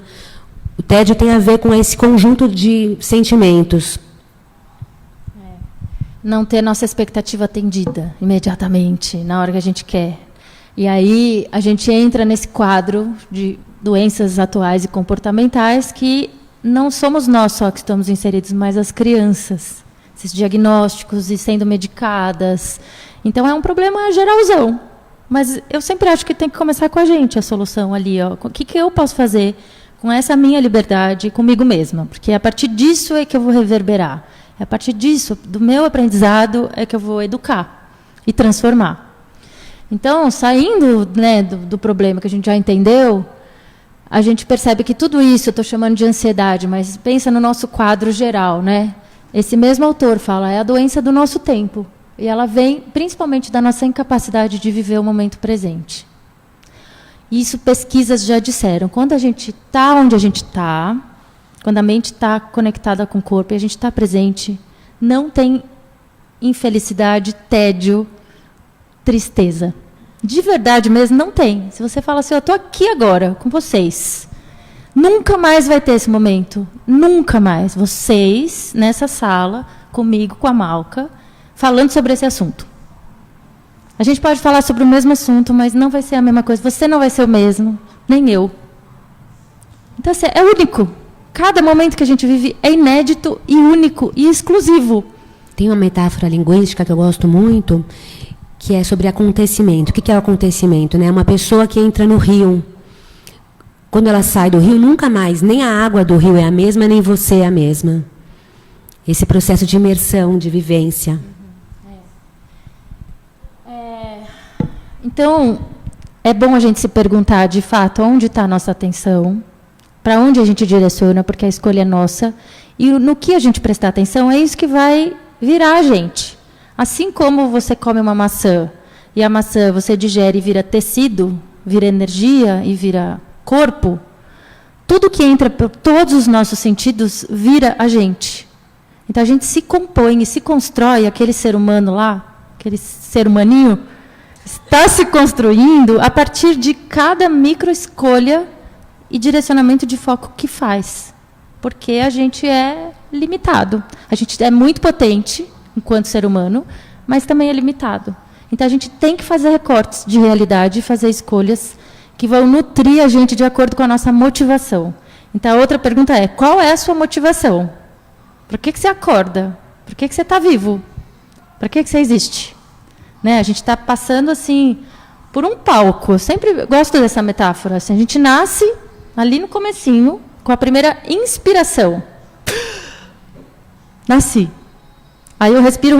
O TED tem a ver com esse conjunto de sentimentos. Não ter nossa expectativa atendida imediatamente, na hora que a gente quer. E aí a gente entra nesse quadro de doenças atuais e comportamentais que não somos nós só que estamos inseridos, mas as crianças. Esses diagnósticos e sendo medicadas. Então é um problema geralzão. Mas eu sempre acho que tem que começar com a gente a solução ali. Ó. O que eu posso fazer com essa minha liberdade comigo mesma? Porque a partir disso é que eu vou reverberar. É a partir disso, do meu aprendizado, é que eu vou educar e transformar. Então, saindo, né, do problema que a gente já entendeu, a gente percebe que tudo isso, eu estou chamando de ansiedade, mas pensa no nosso quadro geral, né? Esse mesmo autor fala, é a doença do nosso tempo. E ela vem principalmente da nossa incapacidade de viver o momento presente. Isso pesquisas já disseram. Quando a gente está onde a gente está, quando a mente está conectada com o corpo e a gente está presente, não tem infelicidade, tédio, tristeza. De verdade mesmo, não tem. Se você fala assim, eu estou aqui agora com vocês, nunca mais vai ter esse momento. Nunca mais. Vocês, nessa sala, comigo, com a Malca, falando sobre esse assunto. A gente pode falar sobre o mesmo assunto, mas não vai ser a mesma coisa. Você não vai ser o mesmo, nem eu. Então, assim, é único. Cada momento que a gente vive é inédito e único e exclusivo. Tem uma metáfora linguística que eu gosto muito, que é sobre acontecimento. O que é o acontecimento? Né? Uma pessoa que entra no rio. Quando ela sai do rio, nunca mais, nem a água do rio é a mesma, nem você é a mesma. Esse processo de imersão, de vivência. Então, é bom a gente se perguntar, de fato, onde está a nossa atenção, para onde a gente direciona, porque a escolha é nossa, e no que a gente prestar atenção, é isso que vai virar a gente. Assim como você come uma maçã, e a maçã você digere e vira tecido, vira energia e vira corpo, tudo que entra por todos os nossos sentidos vira a gente. Então, a gente se compõe e se constrói, aquele ser humano lá, aquele ser humaninho, está se construindo a partir de cada microescolha e direcionamento de foco que faz. Porque a gente é limitado. A gente é muito potente, enquanto ser humano, mas também é limitado. Então, a gente tem que fazer recortes de realidade, fazer escolhas que vão nutrir a gente de acordo com a nossa motivação. Então, a outra pergunta é, qual é a sua motivação? Por que você acorda? Por que você está vivo? Para que você existe? Né? A gente está passando assim por um palco. Eu sempre gosto dessa metáfora. Assim, a gente nasce ali no comecinho, com a primeira inspiração. Nasci. Aí eu respiro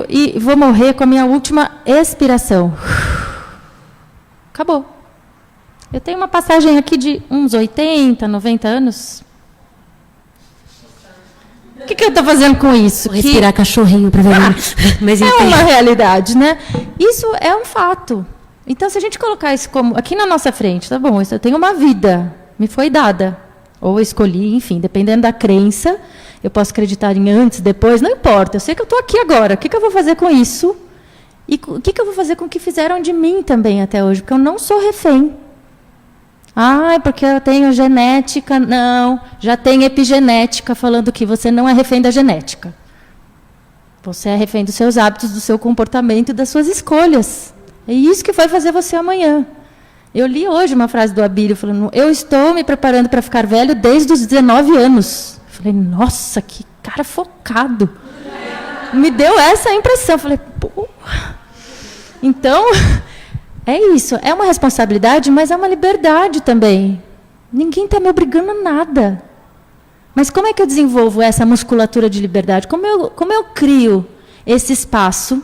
e vou morrer com a minha última expiração. Acabou. Eu tenho uma passagem aqui de uns 80, 90 anos. O que eu estou fazendo com isso? Vou respirar cachorrinho para ver. Mas é uma realidade, né? Isso é um fato. Então, se a gente colocar isso como aqui na nossa frente, tá bom, eu tenho uma vida, me foi dada. Ou eu escolhi, enfim, dependendo da crença, eu posso acreditar em antes, depois, não importa. Eu sei que eu estou aqui agora. O que eu vou fazer com isso? E o que eu vou fazer com o que fizeram de mim também até hoje? Porque eu não sou refém. Ah, porque eu tenho genética. Não, já tem epigenética falando que você não é refém da genética. Você é refém dos seus hábitos, do seu comportamento e das suas escolhas. É isso que vai fazer você amanhã. Eu li hoje uma frase do Abílio falando, eu estou me preparando para ficar velho desde os 19 anos. Eu falei, nossa, que cara focado. Me deu essa impressão. Eu falei, pô. Então... é isso, é uma responsabilidade, mas é uma liberdade também. Ninguém está me obrigando a nada. Mas como é que eu desenvolvo essa musculatura de liberdade? Como eu crio esse espaço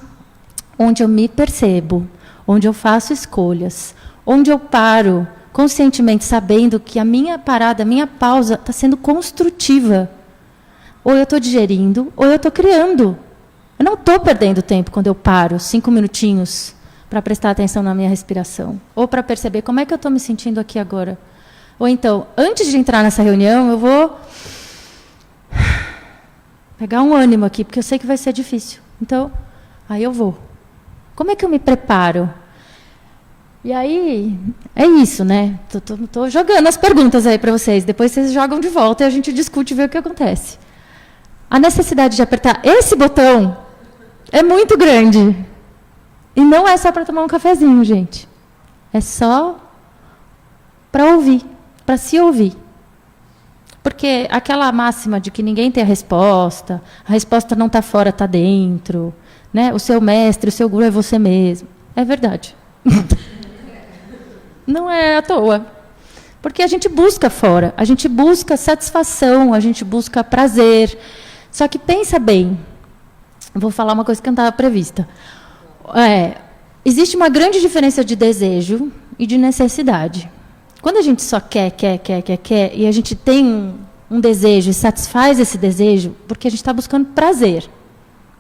onde eu me percebo, onde eu faço escolhas, onde eu paro conscientemente sabendo que a minha parada, a minha pausa está sendo construtiva. Ou eu estou digerindo, ou eu estou criando. Eu não estou perdendo tempo quando eu paro 5 minutinhos para prestar atenção na minha respiração. Ou para perceber como é que eu estou me sentindo aqui agora. Ou então, antes de entrar nessa reunião, eu vou pegar um ânimo aqui, porque eu sei que vai ser difícil. Então, aí eu vou. Como é que eu me preparo? E aí, é isso, né? Estou jogando as perguntas aí para vocês. Depois vocês jogam de volta e a gente discute e vê o que acontece. A necessidade de apertar esse botão é muito grande. E não é só para tomar um cafezinho, gente. É só para ouvir, para se ouvir. Porque aquela máxima de que ninguém tem a resposta não está fora, está dentro, né? O seu mestre, o seu guru é você mesmo. É verdade. Não é à toa. Porque a gente busca fora, a gente busca satisfação, a gente busca prazer. Só que pensa bem, vou falar uma coisa que não estava prevista. Existe uma grande diferença de desejo e de necessidade. Quando a gente só quer, e a gente tem um desejo e satisfaz esse desejo, porque a gente está buscando prazer.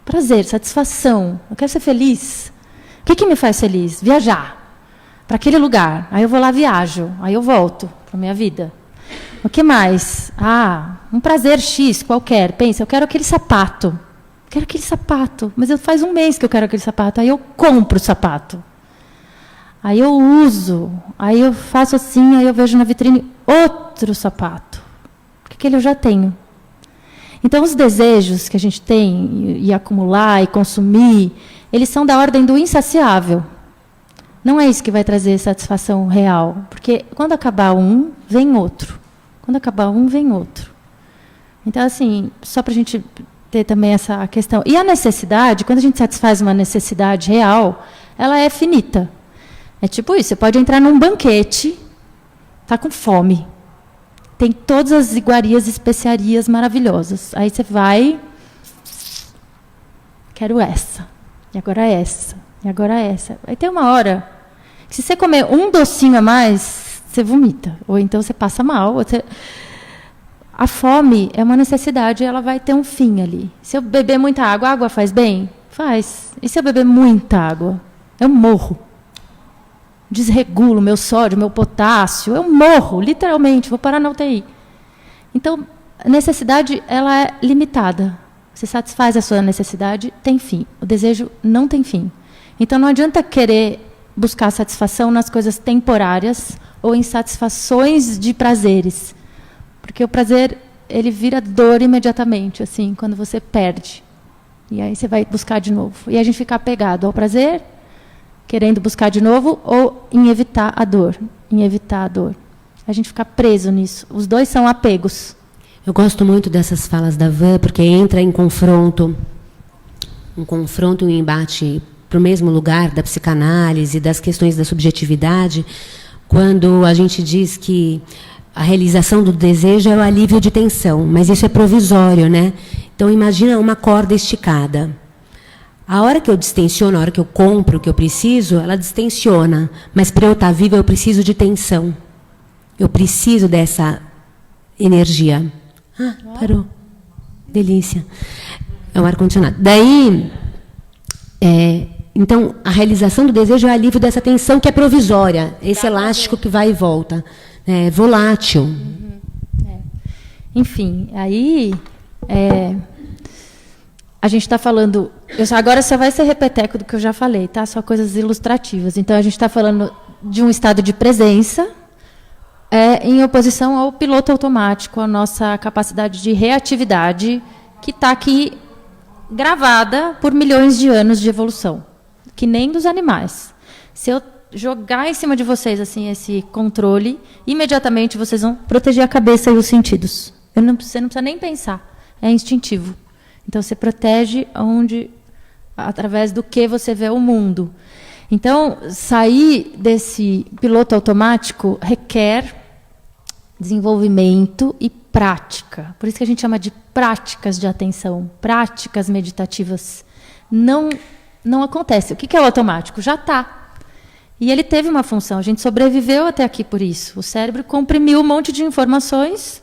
Prazer, satisfação. Eu quero ser feliz. O que me faz feliz? Viajar para aquele lugar. Aí eu vou lá, viajo. Aí eu volto para a minha vida. O que mais? Um prazer X qualquer. Pensa, eu quero aquele sapato. Quero aquele sapato, mas faz um mês que eu quero aquele sapato. Aí eu compro o sapato. Aí eu uso. Aí eu faço assim, aí eu vejo na vitrine outro sapato. Porque aquele eu já tenho. Então, os desejos que a gente tem, e acumular, e consumir, eles são da ordem do insaciável. Não é isso que vai trazer satisfação real. Porque quando acabar um, vem outro. Quando acabar um, vem outro. Então, assim, só para a gente ter também essa questão. E a necessidade, quando a gente satisfaz uma necessidade real, ela é finita. É tipo isso, você pode entrar num banquete, está com fome, tem todas as iguarias e especiarias maravilhosas. Aí você vai, quero essa, e agora essa, e agora essa. Aí tem uma hora que se você comer um docinho a mais, você vomita, ou então você passa mal. A fome é uma necessidade, ela vai ter um fim ali. Se eu beber muita água, a água faz bem? Faz. E se eu beber muita água? Eu morro. Desregulo meu sódio, meu potássio, eu morro, literalmente, vou parar na UTI. Então, a necessidade, ela é limitada. Você satisfaz a sua necessidade, tem fim. O desejo não tem fim. Então, não adianta querer buscar satisfação nas coisas temporárias ou em satisfações de prazeres. Porque o prazer, ele vira dor imediatamente, assim, quando você perde. E aí você vai buscar de novo. E a gente fica apegado ao prazer, querendo buscar de novo, ou em evitar a dor. Em evitar a dor. A gente ficar preso nisso. Os dois são apegos. Eu gosto muito dessas falas da Van, porque entra em confronto, um embate para o mesmo lugar da psicanálise, das questões da subjetividade, quando a gente diz que a realização do desejo é o alívio de tensão, mas isso é provisório, né? Então, imagina uma corda esticada. A hora que eu distensiono, a hora que eu compro o que eu preciso, ela distensiona, mas para eu estar viva eu preciso de tensão. Eu preciso dessa energia. Ah, parou. Delícia. É o ar-condicionado. Daí, então, a realização do desejo é o alívio dessa tensão que é provisória, esse elástico que vai e volta. É volátil. Enfim, aí a gente está falando... Agora só vai ser repeteco do que eu já falei, tá? Só coisas ilustrativas. Então, a gente está falando de um estado de presença, em oposição ao piloto automático, a nossa capacidade de reatividade, que está aqui gravada por milhões de anos de evolução, que nem dos animais. Se eu jogar em cima de vocês assim esse controle, imediatamente vocês vão proteger a cabeça e os sentidos. Você não precisa nem pensar, é instintivo. Então, você protege através do que você vê o mundo. Então, sair desse piloto automático requer desenvolvimento e prática. Por isso que a gente chama de práticas de atenção, práticas meditativas. Não acontece. O que é o automático? Já está. E ele teve uma função. A gente sobreviveu até aqui por isso. O cérebro comprimiu um monte de informações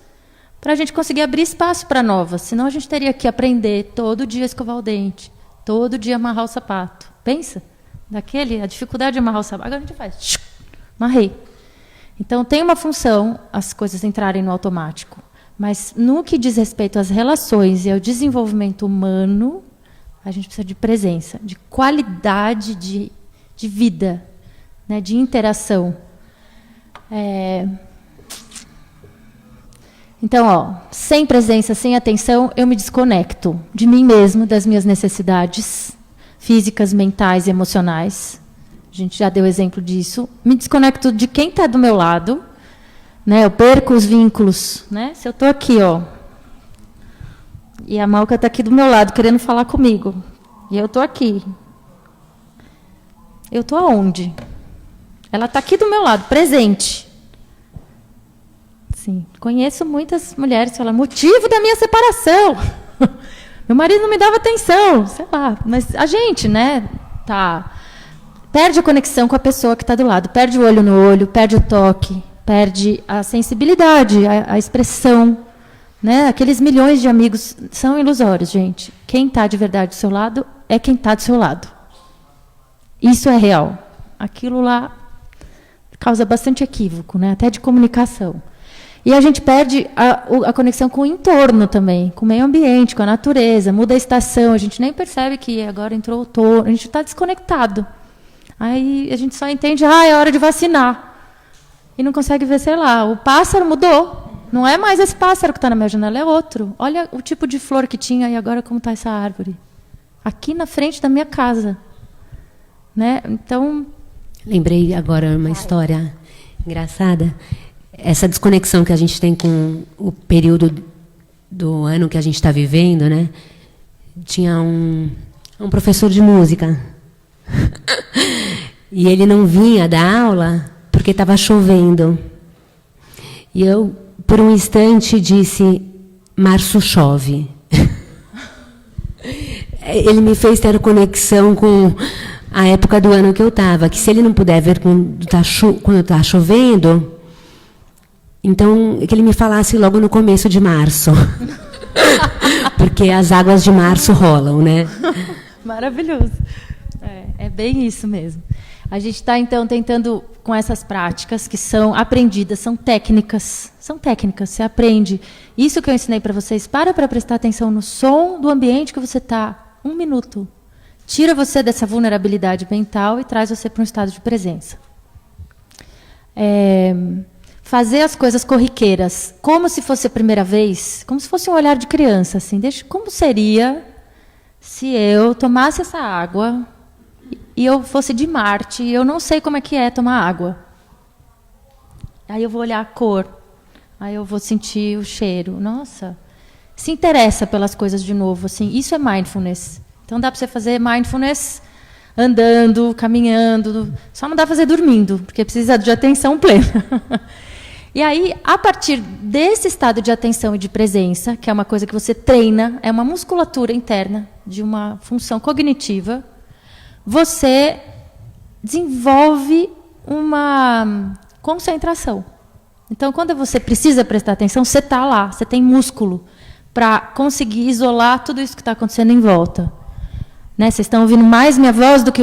para a gente conseguir abrir espaço para novas. Senão a gente teria que aprender todo dia a escovar o dente, todo dia amarrar o sapato. Pensa? A dificuldade de amarrar o sapato. Agora a gente faz. Amarrei. Então, tem uma função as coisas entrarem no automático. Mas, no que diz respeito às relações e ao desenvolvimento humano, a gente precisa de presença, de qualidade de vida, né, de interação. Então, sem presença, sem atenção, eu me desconecto de mim mesmo, das minhas necessidades físicas, mentais e emocionais. A gente já deu exemplo disso. Me desconecto de quem está do meu lado, né? Eu perco os vínculos, né? Se eu estou aqui, e a Malca está aqui do meu lado, querendo falar comigo, e eu estou aqui. Eu estou aonde? Ela está aqui do meu lado, presente. Sim, conheço muitas mulheres que falam, motivo da minha separação. Meu marido não me dava atenção, sei lá. Mas a gente, né, perde a conexão com a pessoa que está do lado, perde o olho no olho, perde o toque, perde a sensibilidade, a expressão, né? Aqueles milhões de amigos são ilusórios, gente. Quem está de verdade do seu lado é quem está do seu lado. Isso é real. Aquilo lá causa bastante equívoco, né? Até de comunicação. E a gente perde a conexão com o entorno também, com o meio ambiente, com a natureza, muda a estação, a gente nem percebe que agora entrou outono, a gente está desconectado. Aí a gente só entende, é hora de vacinar. E não consegue ver, sei lá, o pássaro mudou. Não é mais esse pássaro que está na minha janela, é outro. Olha o tipo de flor que tinha e agora como está essa árvore. Aqui na frente da minha casa. Né? Então... Lembrei agora uma história engraçada. Essa desconexão que a gente tem com o período do ano que a gente está vivendo, né? Tinha um professor de música. E ele não vinha dar aula porque estava chovendo. E eu, por um instante, disse, março chove. Ele me fez ter conexão com a época do ano que eu estava, que se ele não puder ver quando está chovendo, então que ele me falasse logo no começo de março. Porque as águas de março rolam, né? Maravilhoso. É bem isso mesmo. A gente está, então, tentando, com essas práticas que são aprendidas, são técnicas, você aprende. Isso que eu ensinei para vocês, para prestar atenção no som do ambiente que você está. 1 minuto. Tira você dessa vulnerabilidade mental e traz você para um estado de presença. Fazer as coisas corriqueiras, como se fosse a primeira vez, como se fosse um olhar de criança. Assim, como seria se eu tomasse essa água e eu fosse de Marte e eu não sei como é que é tomar água? Aí eu vou olhar a cor. Aí eu vou sentir o cheiro. Nossa, se interessa pelas coisas de novo. Assim, isso é mindfulness. Então dá para você fazer mindfulness andando, caminhando. Só não dá para fazer dormindo, porque precisa de atenção plena. E aí, a partir desse estado de atenção e de presença, que é uma coisa que você treina, é uma musculatura interna de uma função cognitiva, você desenvolve uma concentração. Então, quando você precisa prestar atenção, você está lá, você tem músculo para conseguir isolar tudo isso que está acontecendo em volta. Né? Vocês estão ouvindo mais minha voz do que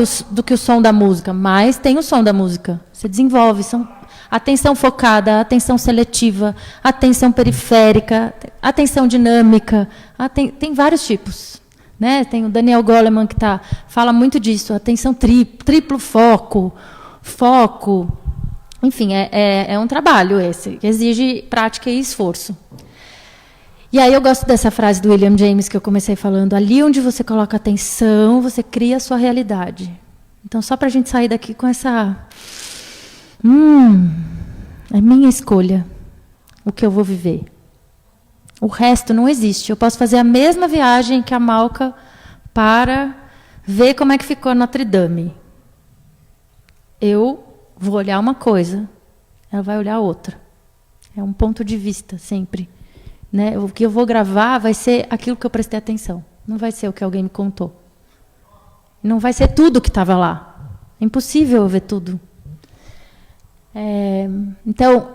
o som da música, mas tem o som da música. Você desenvolve, são atenção focada, atenção seletiva, atenção periférica, atenção dinâmica, tem vários tipos. Né? Tem o Daniel Goleman que fala muito disso, atenção triplo foco. Enfim, é um trabalho esse, que exige prática e esforço. E aí eu gosto dessa frase do William James que eu comecei falando, ali onde você coloca atenção, você cria a sua realidade. Então, só para a gente sair daqui com essa... é minha escolha o que eu vou viver. O resto não existe. Eu posso fazer a mesma viagem que a Malca para ver como é que ficou Notre Dame. Eu vou olhar uma coisa, ela vai olhar outra. É um ponto de vista, sempre. Né? O que eu vou gravar vai ser aquilo que eu prestei atenção. Não vai ser o que alguém me contou. Não vai ser tudo que estava lá. É impossível eu ver tudo. Então,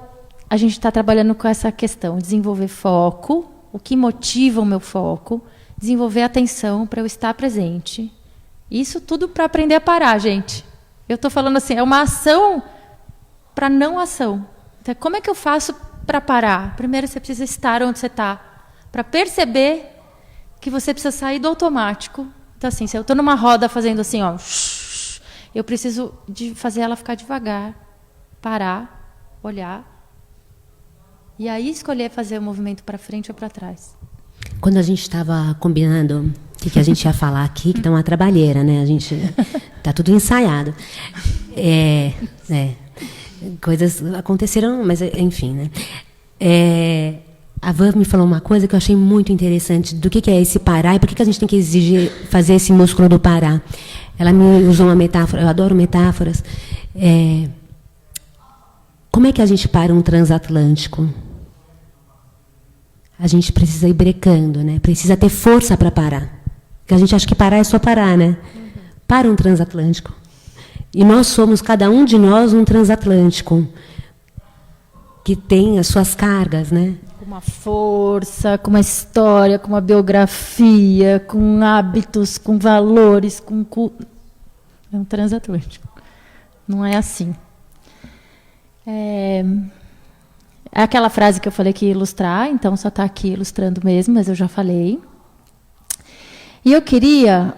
a gente está trabalhando com essa questão, desenvolver foco, o que motiva o meu foco, desenvolver atenção para eu estar presente. Isso tudo para aprender a parar, gente. Eu estou falando assim, é uma ação para não ação. Então, como é que eu faço para parar? Primeiro, você precisa estar onde você está, para perceber que você precisa sair do automático. Então, assim, se eu estou numa roda fazendo assim, ó, eu preciso de fazer ela ficar devagar, parar, olhar, e aí escolher fazer o movimento para frente ou para trás. Quando a gente estava combinando o que a gente ia falar aqui, que tá uma trabalheira, né? A gente tá tudo ensaiado. Coisas aconteceram, mas enfim, né? A Van me falou uma coisa que eu achei muito interessante do que é esse parar e por que a gente tem que exigir fazer esse músculo do parar. Ela me usou uma metáfora, eu adoro metáforas. Como é que a gente para um transatlântico? A gente precisa ir brecando, né? Precisa ter força para parar. Porque a gente acha que parar é só parar, né? Para um transatlântico. E nós somos, cada um de nós, um transatlântico que tem as suas cargas, né? Com uma força, com uma história, com uma biografia, com hábitos, com valores, com é um transatlântico. Não é assim. É aquela frase que eu falei que ia ilustrar, então só está aqui ilustrando mesmo, mas eu já falei. E eu queria,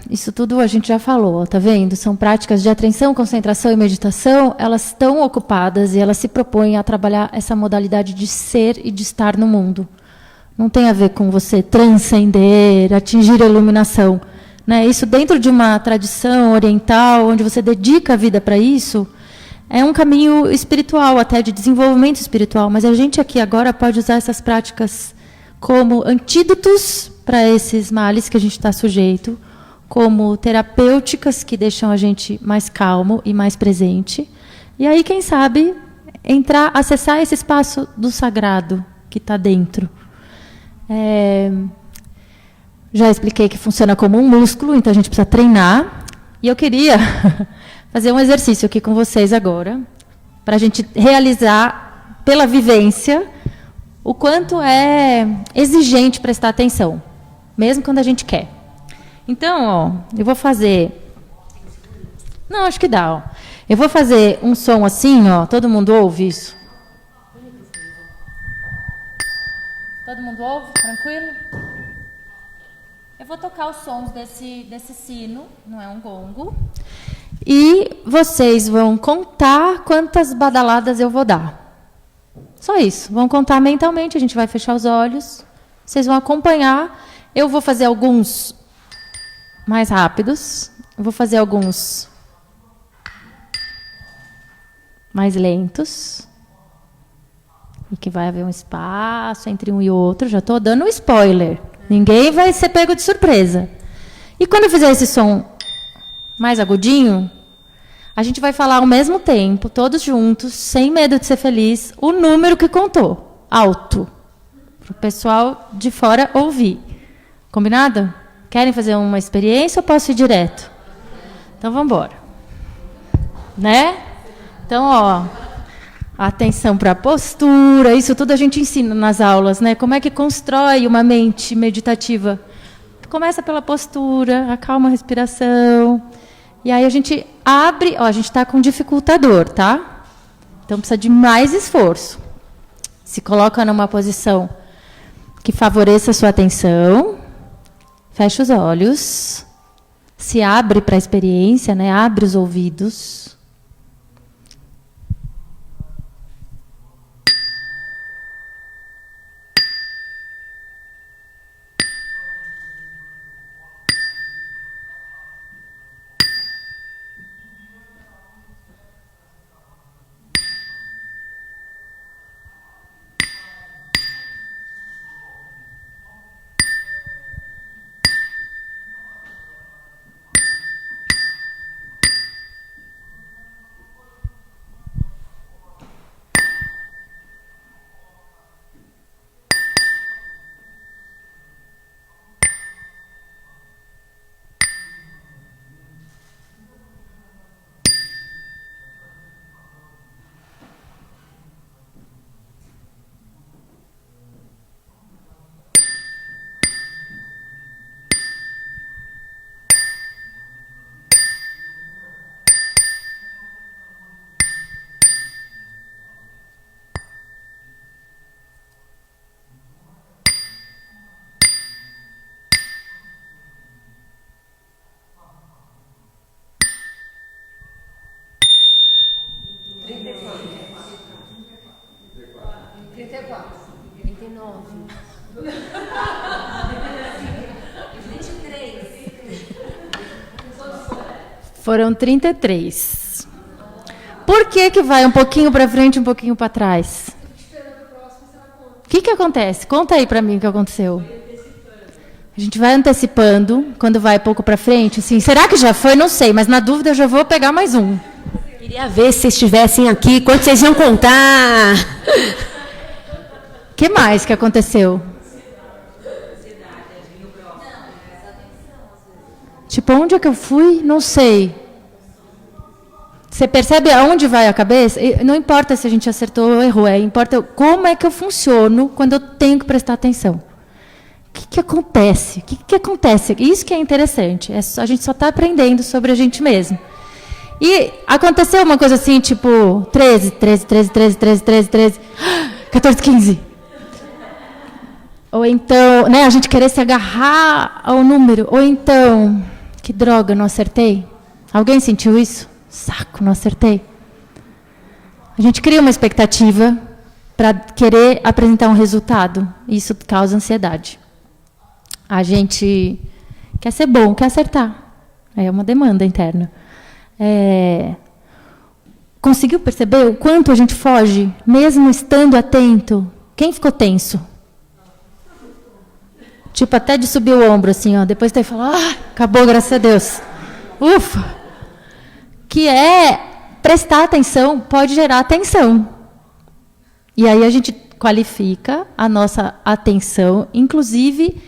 isso tudo a gente já falou, tá vendo? São práticas de atenção, concentração e meditação, elas estão ocupadas e elas se propõem a trabalhar essa modalidade de ser e de estar no mundo. Não tem a ver com você transcender, atingir a iluminação. Né? Isso dentro de uma tradição oriental, onde você dedica a vida para isso, é um caminho espiritual, até de desenvolvimento espiritual, mas a gente aqui agora pode usar essas práticas como antídotos para esses males que a gente está sujeito, como terapêuticas que deixam a gente mais calmo e mais presente. E aí, quem sabe, acessar esse espaço do sagrado que está dentro. Já expliquei que funciona como um músculo, então a gente precisa treinar. E eu queria fazer um exercício aqui com vocês agora, para a gente realizar, pela vivência, o quanto é exigente prestar atenção, mesmo quando a gente quer. Então, ó, eu vou fazer... Não, acho que dá. Ó. Eu vou fazer um som assim, ó. Todo mundo ouve isso? Todo mundo ouve? Tranquilo? Eu vou tocar os sons desse sino, não é um gongo. E vocês vão contar quantas badaladas eu vou dar. Só isso. Vão contar mentalmente, a gente vai fechar os olhos. Vocês vão acompanhar. Eu vou fazer alguns mais rápidos. Eu vou fazer alguns mais lentos. E que vai haver um espaço entre um e outro. Já estou dando um spoiler. Ninguém vai ser pego de surpresa. E quando eu fizer esse som mais agudinho, a gente vai falar ao mesmo tempo, todos juntos, sem medo de ser feliz, o número que contou, alto, para o pessoal de fora ouvir. Combinado? Querem fazer uma experiência ou posso ir direto? Então, vamos embora. Né? Então, ó, atenção para a postura, isso tudo a gente ensina nas aulas, né? Como é que constrói uma mente meditativa? Começa pela postura, acalma a respiração. E aí a gente abre, ó, a gente está com dificultador, tá? Então precisa de mais esforço. Se coloca numa posição que favoreça a sua atenção. Fecha os olhos. Se abre para a experiência, né? Abre os ouvidos. Foram 33. Por que vai um pouquinho para frente e um pouquinho para trás? O que acontece? Conta aí para mim o que aconteceu. A gente vai antecipando, quando vai pouco para frente, assim, será que já foi? Não sei, mas na dúvida eu já vou pegar mais um. Queria ver se vocês estivessem aqui, quanto vocês iam contar. O que mais que aconteceu? Tipo, onde é que eu fui? Não sei. Você percebe aonde vai a cabeça? Não importa se a gente acertou ou errou, importa como é que eu funciono quando eu tenho que prestar atenção. O que acontece? O que acontece? Isso que é interessante. A gente só está aprendendo sobre a gente mesmo. E aconteceu uma coisa assim, tipo, 13, 13, 13, 13, 13, 13, 13, 14, 15. Ou então, né, a gente querer se agarrar ao número. Ou então, que droga, não acertei? Alguém sentiu isso? Saco, não acertei. A gente cria uma expectativa para querer apresentar um resultado. Isso causa ansiedade. A gente quer ser bom, quer acertar. É uma demanda interna. Conseguiu perceber o quanto a gente foge, mesmo estando atento? Quem ficou tenso? Tipo, até de subir o ombro, assim, ó. Depois tem que falar, acabou, graças a Deus. Ufa! Que prestar atenção pode gerar atenção. E aí a gente qualifica a nossa atenção, inclusive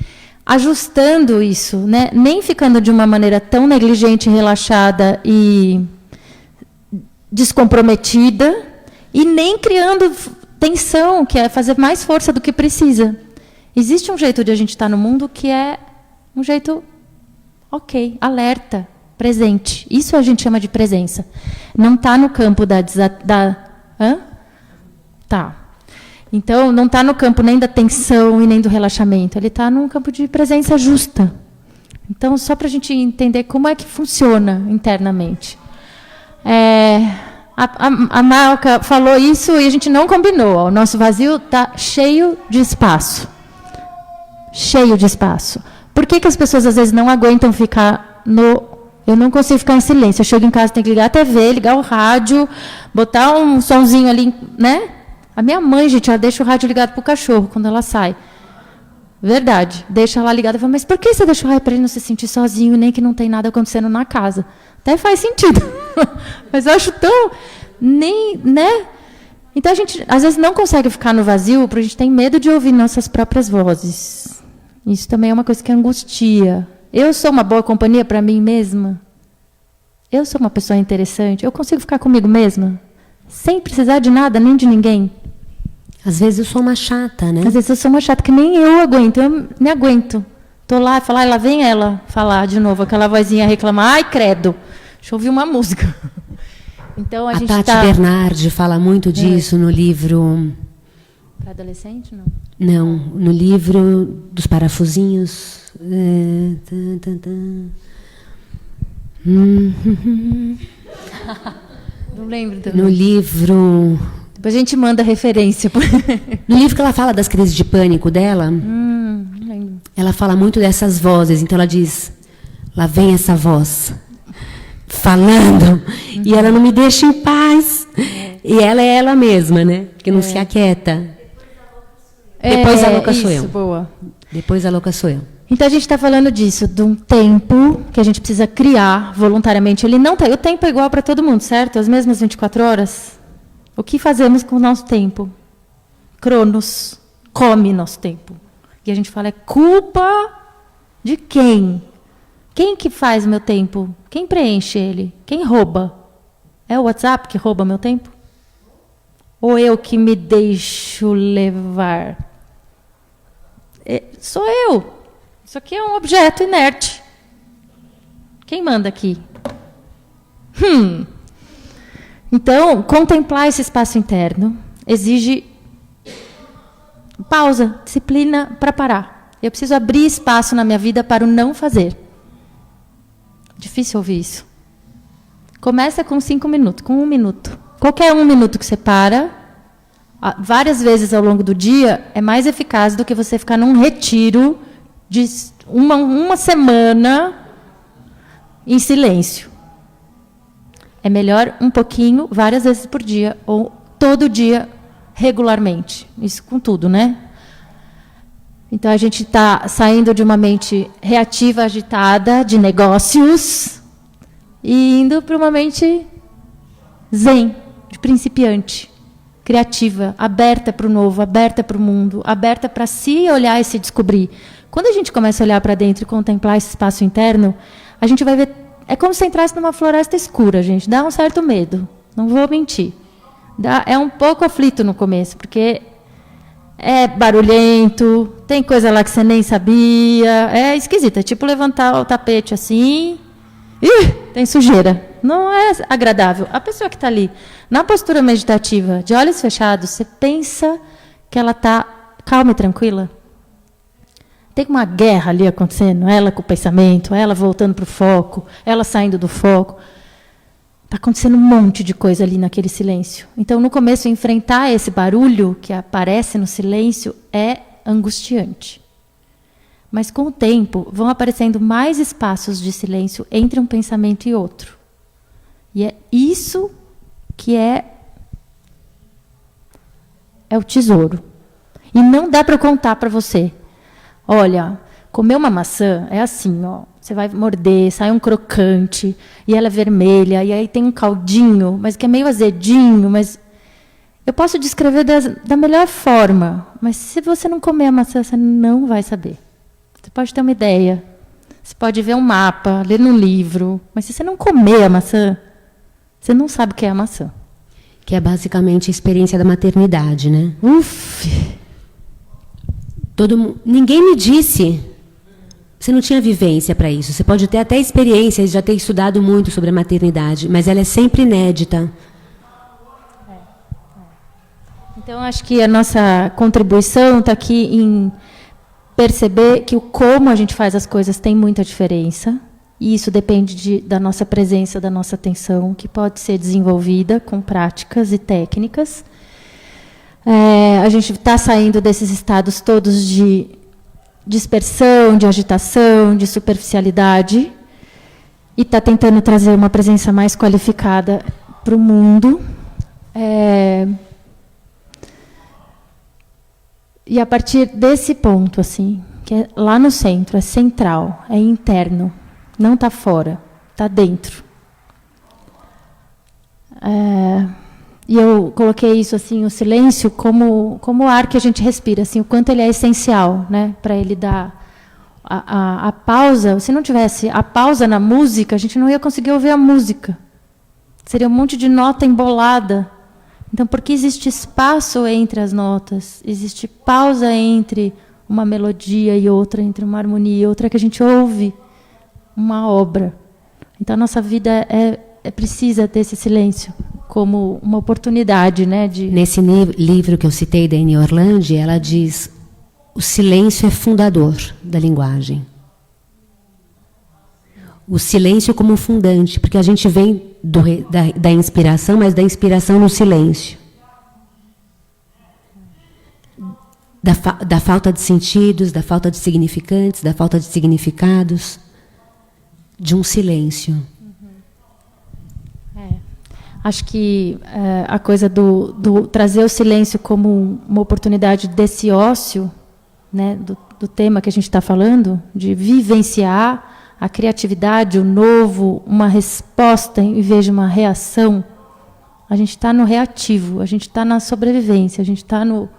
ajustando isso, né? Nem ficando de uma maneira tão negligente, relaxada e descomprometida, e nem criando tensão, que é fazer mais força do que precisa. Existe um jeito de a gente estar no mundo que é um jeito ok, alerta, presente. Isso a gente chama de presença. Não está no campo da... Hã? Tá. Então, não está no campo nem da tensão e nem do relaxamento. Ele está num campo de presença justa. Então, só para a gente entender como é que funciona internamente. A Malca falou isso e a gente não combinou. O nosso vazio está cheio de espaço. Cheio de espaço. Por que as pessoas, às vezes, não aguentam ficar no Eu não consigo ficar em silêncio. Eu chego em casa, tenho que ligar a TV, ligar o rádio, botar um sonzinho ali, né? A minha mãe, gente, ela deixa o rádio ligado pro cachorro quando ela sai. Verdade. Deixa lá ligado. Eu falo, mas por que você deixa o rádio para ele não se sentir sozinho, nem que não tem nada acontecendo na casa? Até faz sentido. Mas eu acho tão... Nem, né? Então, a gente, às vezes, não consegue ficar no vazio porque a gente tem medo de ouvir nossas próprias vozes. Isso também é uma coisa que angustia. Eu sou uma boa companhia para mim mesma? Eu sou uma pessoa interessante? Eu consigo ficar comigo mesma? Sem precisar de nada, nem de ninguém? Às vezes eu sou uma chata, né? Às vezes eu sou uma chata que nem eu aguento. Eu me aguento. Estou lá e falo, lá vem ela falar de novo, aquela vozinha reclamar. Ai, credo, deixa eu ouvir uma música. Então, a gente Tati Bernardi fala muito disso no livro... Para adolescente, não? Não, no livro dos parafusinhos. Não lembro também. No livro... Depois a gente manda referência. No livro que ela fala das crises de pânico dela, Não lembro. ela fala muito dessas vozes. Então ela diz, lá vem essa voz falando, e ela não me deixa em paz. E ela é ela mesma, né? Que não se aquieta. Depois a louca sou eu. Boa. Depois a louca sou eu. Então a gente está falando disso, de um tempo que a gente precisa criar voluntariamente. Ele não tá, o tempo é igual para todo mundo, certo? As mesmas 24 horas. O que fazemos com o nosso tempo? Cronos come nosso tempo. E a gente fala, é culpa de quem? Quem que faz o meu tempo? Quem preenche ele? Quem rouba? É o WhatsApp que rouba meu tempo? Ou eu que me deixo levar? Sou eu. Isso aqui é um objeto inerte. Quem manda aqui? Então, contemplar esse espaço interno exige pausa, disciplina para parar. Eu preciso abrir espaço na minha vida para o não fazer. Difícil ouvir isso. Começa com 5 minutos, com 1 minuto. Qualquer 1 minuto que você para, várias vezes ao longo do dia, é mais eficaz do que você ficar num retiro de uma semana em silêncio. É melhor um pouquinho, várias vezes por dia, ou todo dia, regularmente. Isso com tudo, né? Então, a gente está saindo de uma mente reativa, agitada, de negócios, e indo para uma mente zen, de principiante, criativa, aberta para o novo, aberta para o mundo, aberta para se olhar e se descobrir. Quando a gente começa a olhar para dentro e contemplar esse espaço interno, a gente vai ver... É como se entrasse numa floresta escura, gente. Dá um certo medo, não vou mentir. É um pouco aflito no começo, porque é barulhento, tem coisa lá que você nem sabia, é esquisito. É tipo levantar o tapete assim, tem sujeira. Não é agradável. A pessoa que está ali, na postura meditativa, de olhos fechados, você pensa que ela está calma e tranquila? Tem uma guerra ali acontecendo, ela com o pensamento, ela voltando para o foco, ela saindo do foco. Está acontecendo um monte de coisa ali naquele silêncio. Então, no começo, enfrentar esse barulho que aparece no silêncio é angustiante. Mas, com o tempo, vão aparecendo mais espaços de silêncio entre um pensamento e outro. E é isso que é o tesouro. E não dá para contar para você. Olha, comer uma maçã é assim, ó. Você vai morder, sai um crocante, e ela é vermelha, e aí tem um caldinho, mas que é meio azedinho, mas eu posso descrever da melhor forma, mas se você não comer a maçã, você não vai saber. Você pode ter uma ideia, você pode ver um mapa, ler num livro, mas se você não comer a maçã, você não sabe o que é a maçã. Que é basicamente a experiência da maternidade, né? Ninguém me disse. Você não tinha vivência para isso. Você pode ter até experiência, já ter estudado muito sobre a maternidade, mas ela é sempre inédita. Então, acho que a nossa contribuição está aqui em perceber que o como a gente faz as coisas tem muita diferença. E isso depende da nossa presença, da nossa atenção, que pode ser desenvolvida com práticas e técnicas. A gente está saindo desses estados todos de dispersão, de agitação, de superficialidade. e está tentando trazer uma presença mais qualificada para o mundo. E a partir desse ponto, assim, que é lá no centro, é central, é interno, não está fora, está dentro. E eu coloquei isso, assim, o silêncio como o ar que a gente respira, assim, o quanto ele é essencial, né, para ele dar a pausa. Se não tivesse a pausa na música, a gente não ia conseguir ouvir a música. Seria um monte de nota embolada. Então, porque existe espaço entre as notas, existe pausa entre uma melodia e outra, entre uma harmonia e outra, que a gente ouve uma obra. Então, a nossa vida precisa ter esse silêncio como uma oportunidade, né? Nesse livro que eu citei, da Annie Orlandi, ela diz: o silêncio é fundador da linguagem. O silêncio como fundante, porque a gente vem da inspiração, mas da inspiração no silêncio. Da falta de sentidos, da falta de significantes, da falta de significados, de um silêncio. Acho que a coisa do trazer o silêncio como uma oportunidade desse ócio, né, do tema que a gente está falando, de vivenciar a criatividade, o novo, uma resposta em vez de uma reação. A gente está no reativo, a gente está na sobrevivência, a gente está no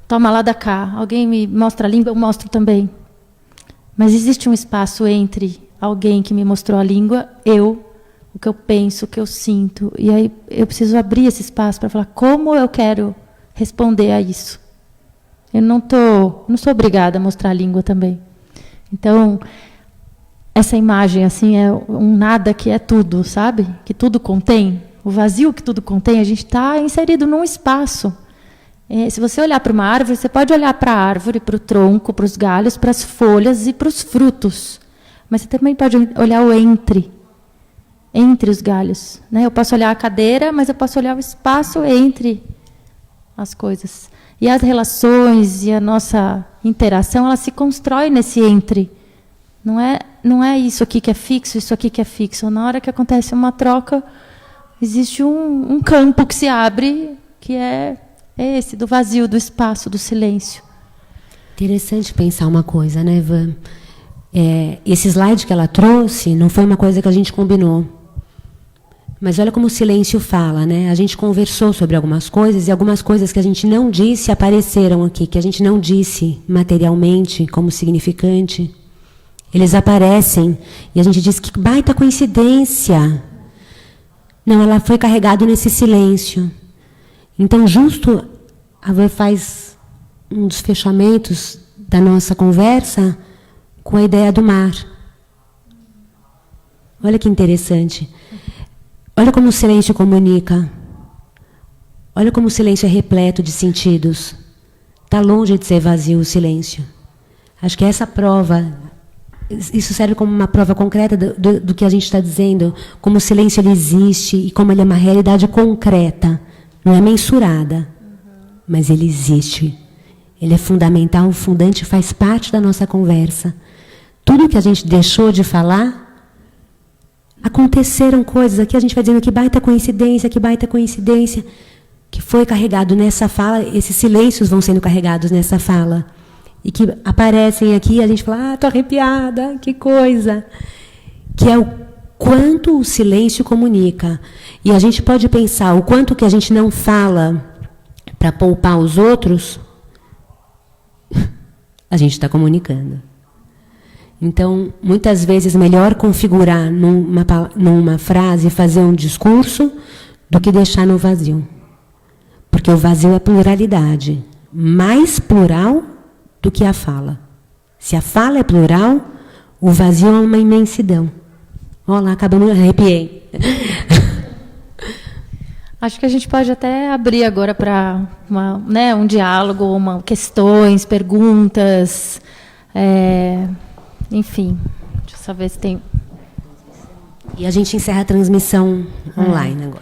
toma lá da cá. Alguém me mostra a língua, eu mostro também. Mas existe um espaço entre alguém que me mostrou a língua, o que eu penso, o que eu sinto. E aí eu preciso abrir esse espaço para falar como eu quero responder a isso. Eu não sou obrigada a mostrar a língua também. Então, essa imagem assim é um nada que é tudo, sabe? Que tudo contém. O vazio que tudo contém, a gente está inserido num espaço. Se você olhar para uma árvore, você pode olhar para a árvore, para o tronco, para os galhos, para as folhas e para os frutos. Mas você também pode olhar o entre os galhos, né? Eu posso olhar a cadeira, mas eu posso olhar o espaço entre as coisas. E as relações e a nossa interação, ela se constrói nesse entre. Não é isso aqui que é fixo, isso aqui que é fixo. Na hora que acontece uma troca, existe um campo que se abre, que é esse, do vazio, do espaço, do silêncio. Interessante pensar uma coisa, né, Ivan? Esse slide que ela trouxe não foi uma coisa que a gente combinou. Mas olha como o silêncio fala, né? A gente conversou sobre algumas coisas e algumas coisas que a gente não disse apareceram aqui, que a gente não disse materialmente como significante. Eles aparecem e a gente diz que baita coincidência. Não, ela foi carregada nesse silêncio. Então, justo a Van faz um dos fechamentos da nossa conversa com a ideia do mar. Olha que interessante. Olha como o silêncio comunica. Olha como o silêncio é repleto de sentidos. Está longe de ser vazio o silêncio. Acho que essa prova, isso serve como uma prova concreta do que a gente está dizendo, como o silêncio ele existe e como ele é uma realidade concreta, não é mensurada, mas ele existe. Ele é fundamental, fundante, faz parte da nossa conversa. Tudo que a gente deixou de falar, aconteceram coisas aqui, a gente vai dizendo que baita coincidência, que foi carregado nessa fala, esses silêncios vão sendo carregados nessa fala. E que aparecem aqui e a gente fala, estou arrepiada, que coisa. Que é o quanto o silêncio comunica. E a gente pode pensar o quanto que a gente não fala para poupar os outros, a gente está comunicando. Então, muitas vezes, melhor configurar numa frase, fazer um discurso, do que deixar no vazio. Porque o vazio é pluralidade. Mais plural do que a fala. Se a fala é plural, o vazio é uma imensidão. Olha lá, acabamos, arrepiei. Acho que a gente pode até abrir agora para um diálogo, questões, perguntas, enfim. Deixa eu só ver se tem... E a gente encerra a transmissão online agora.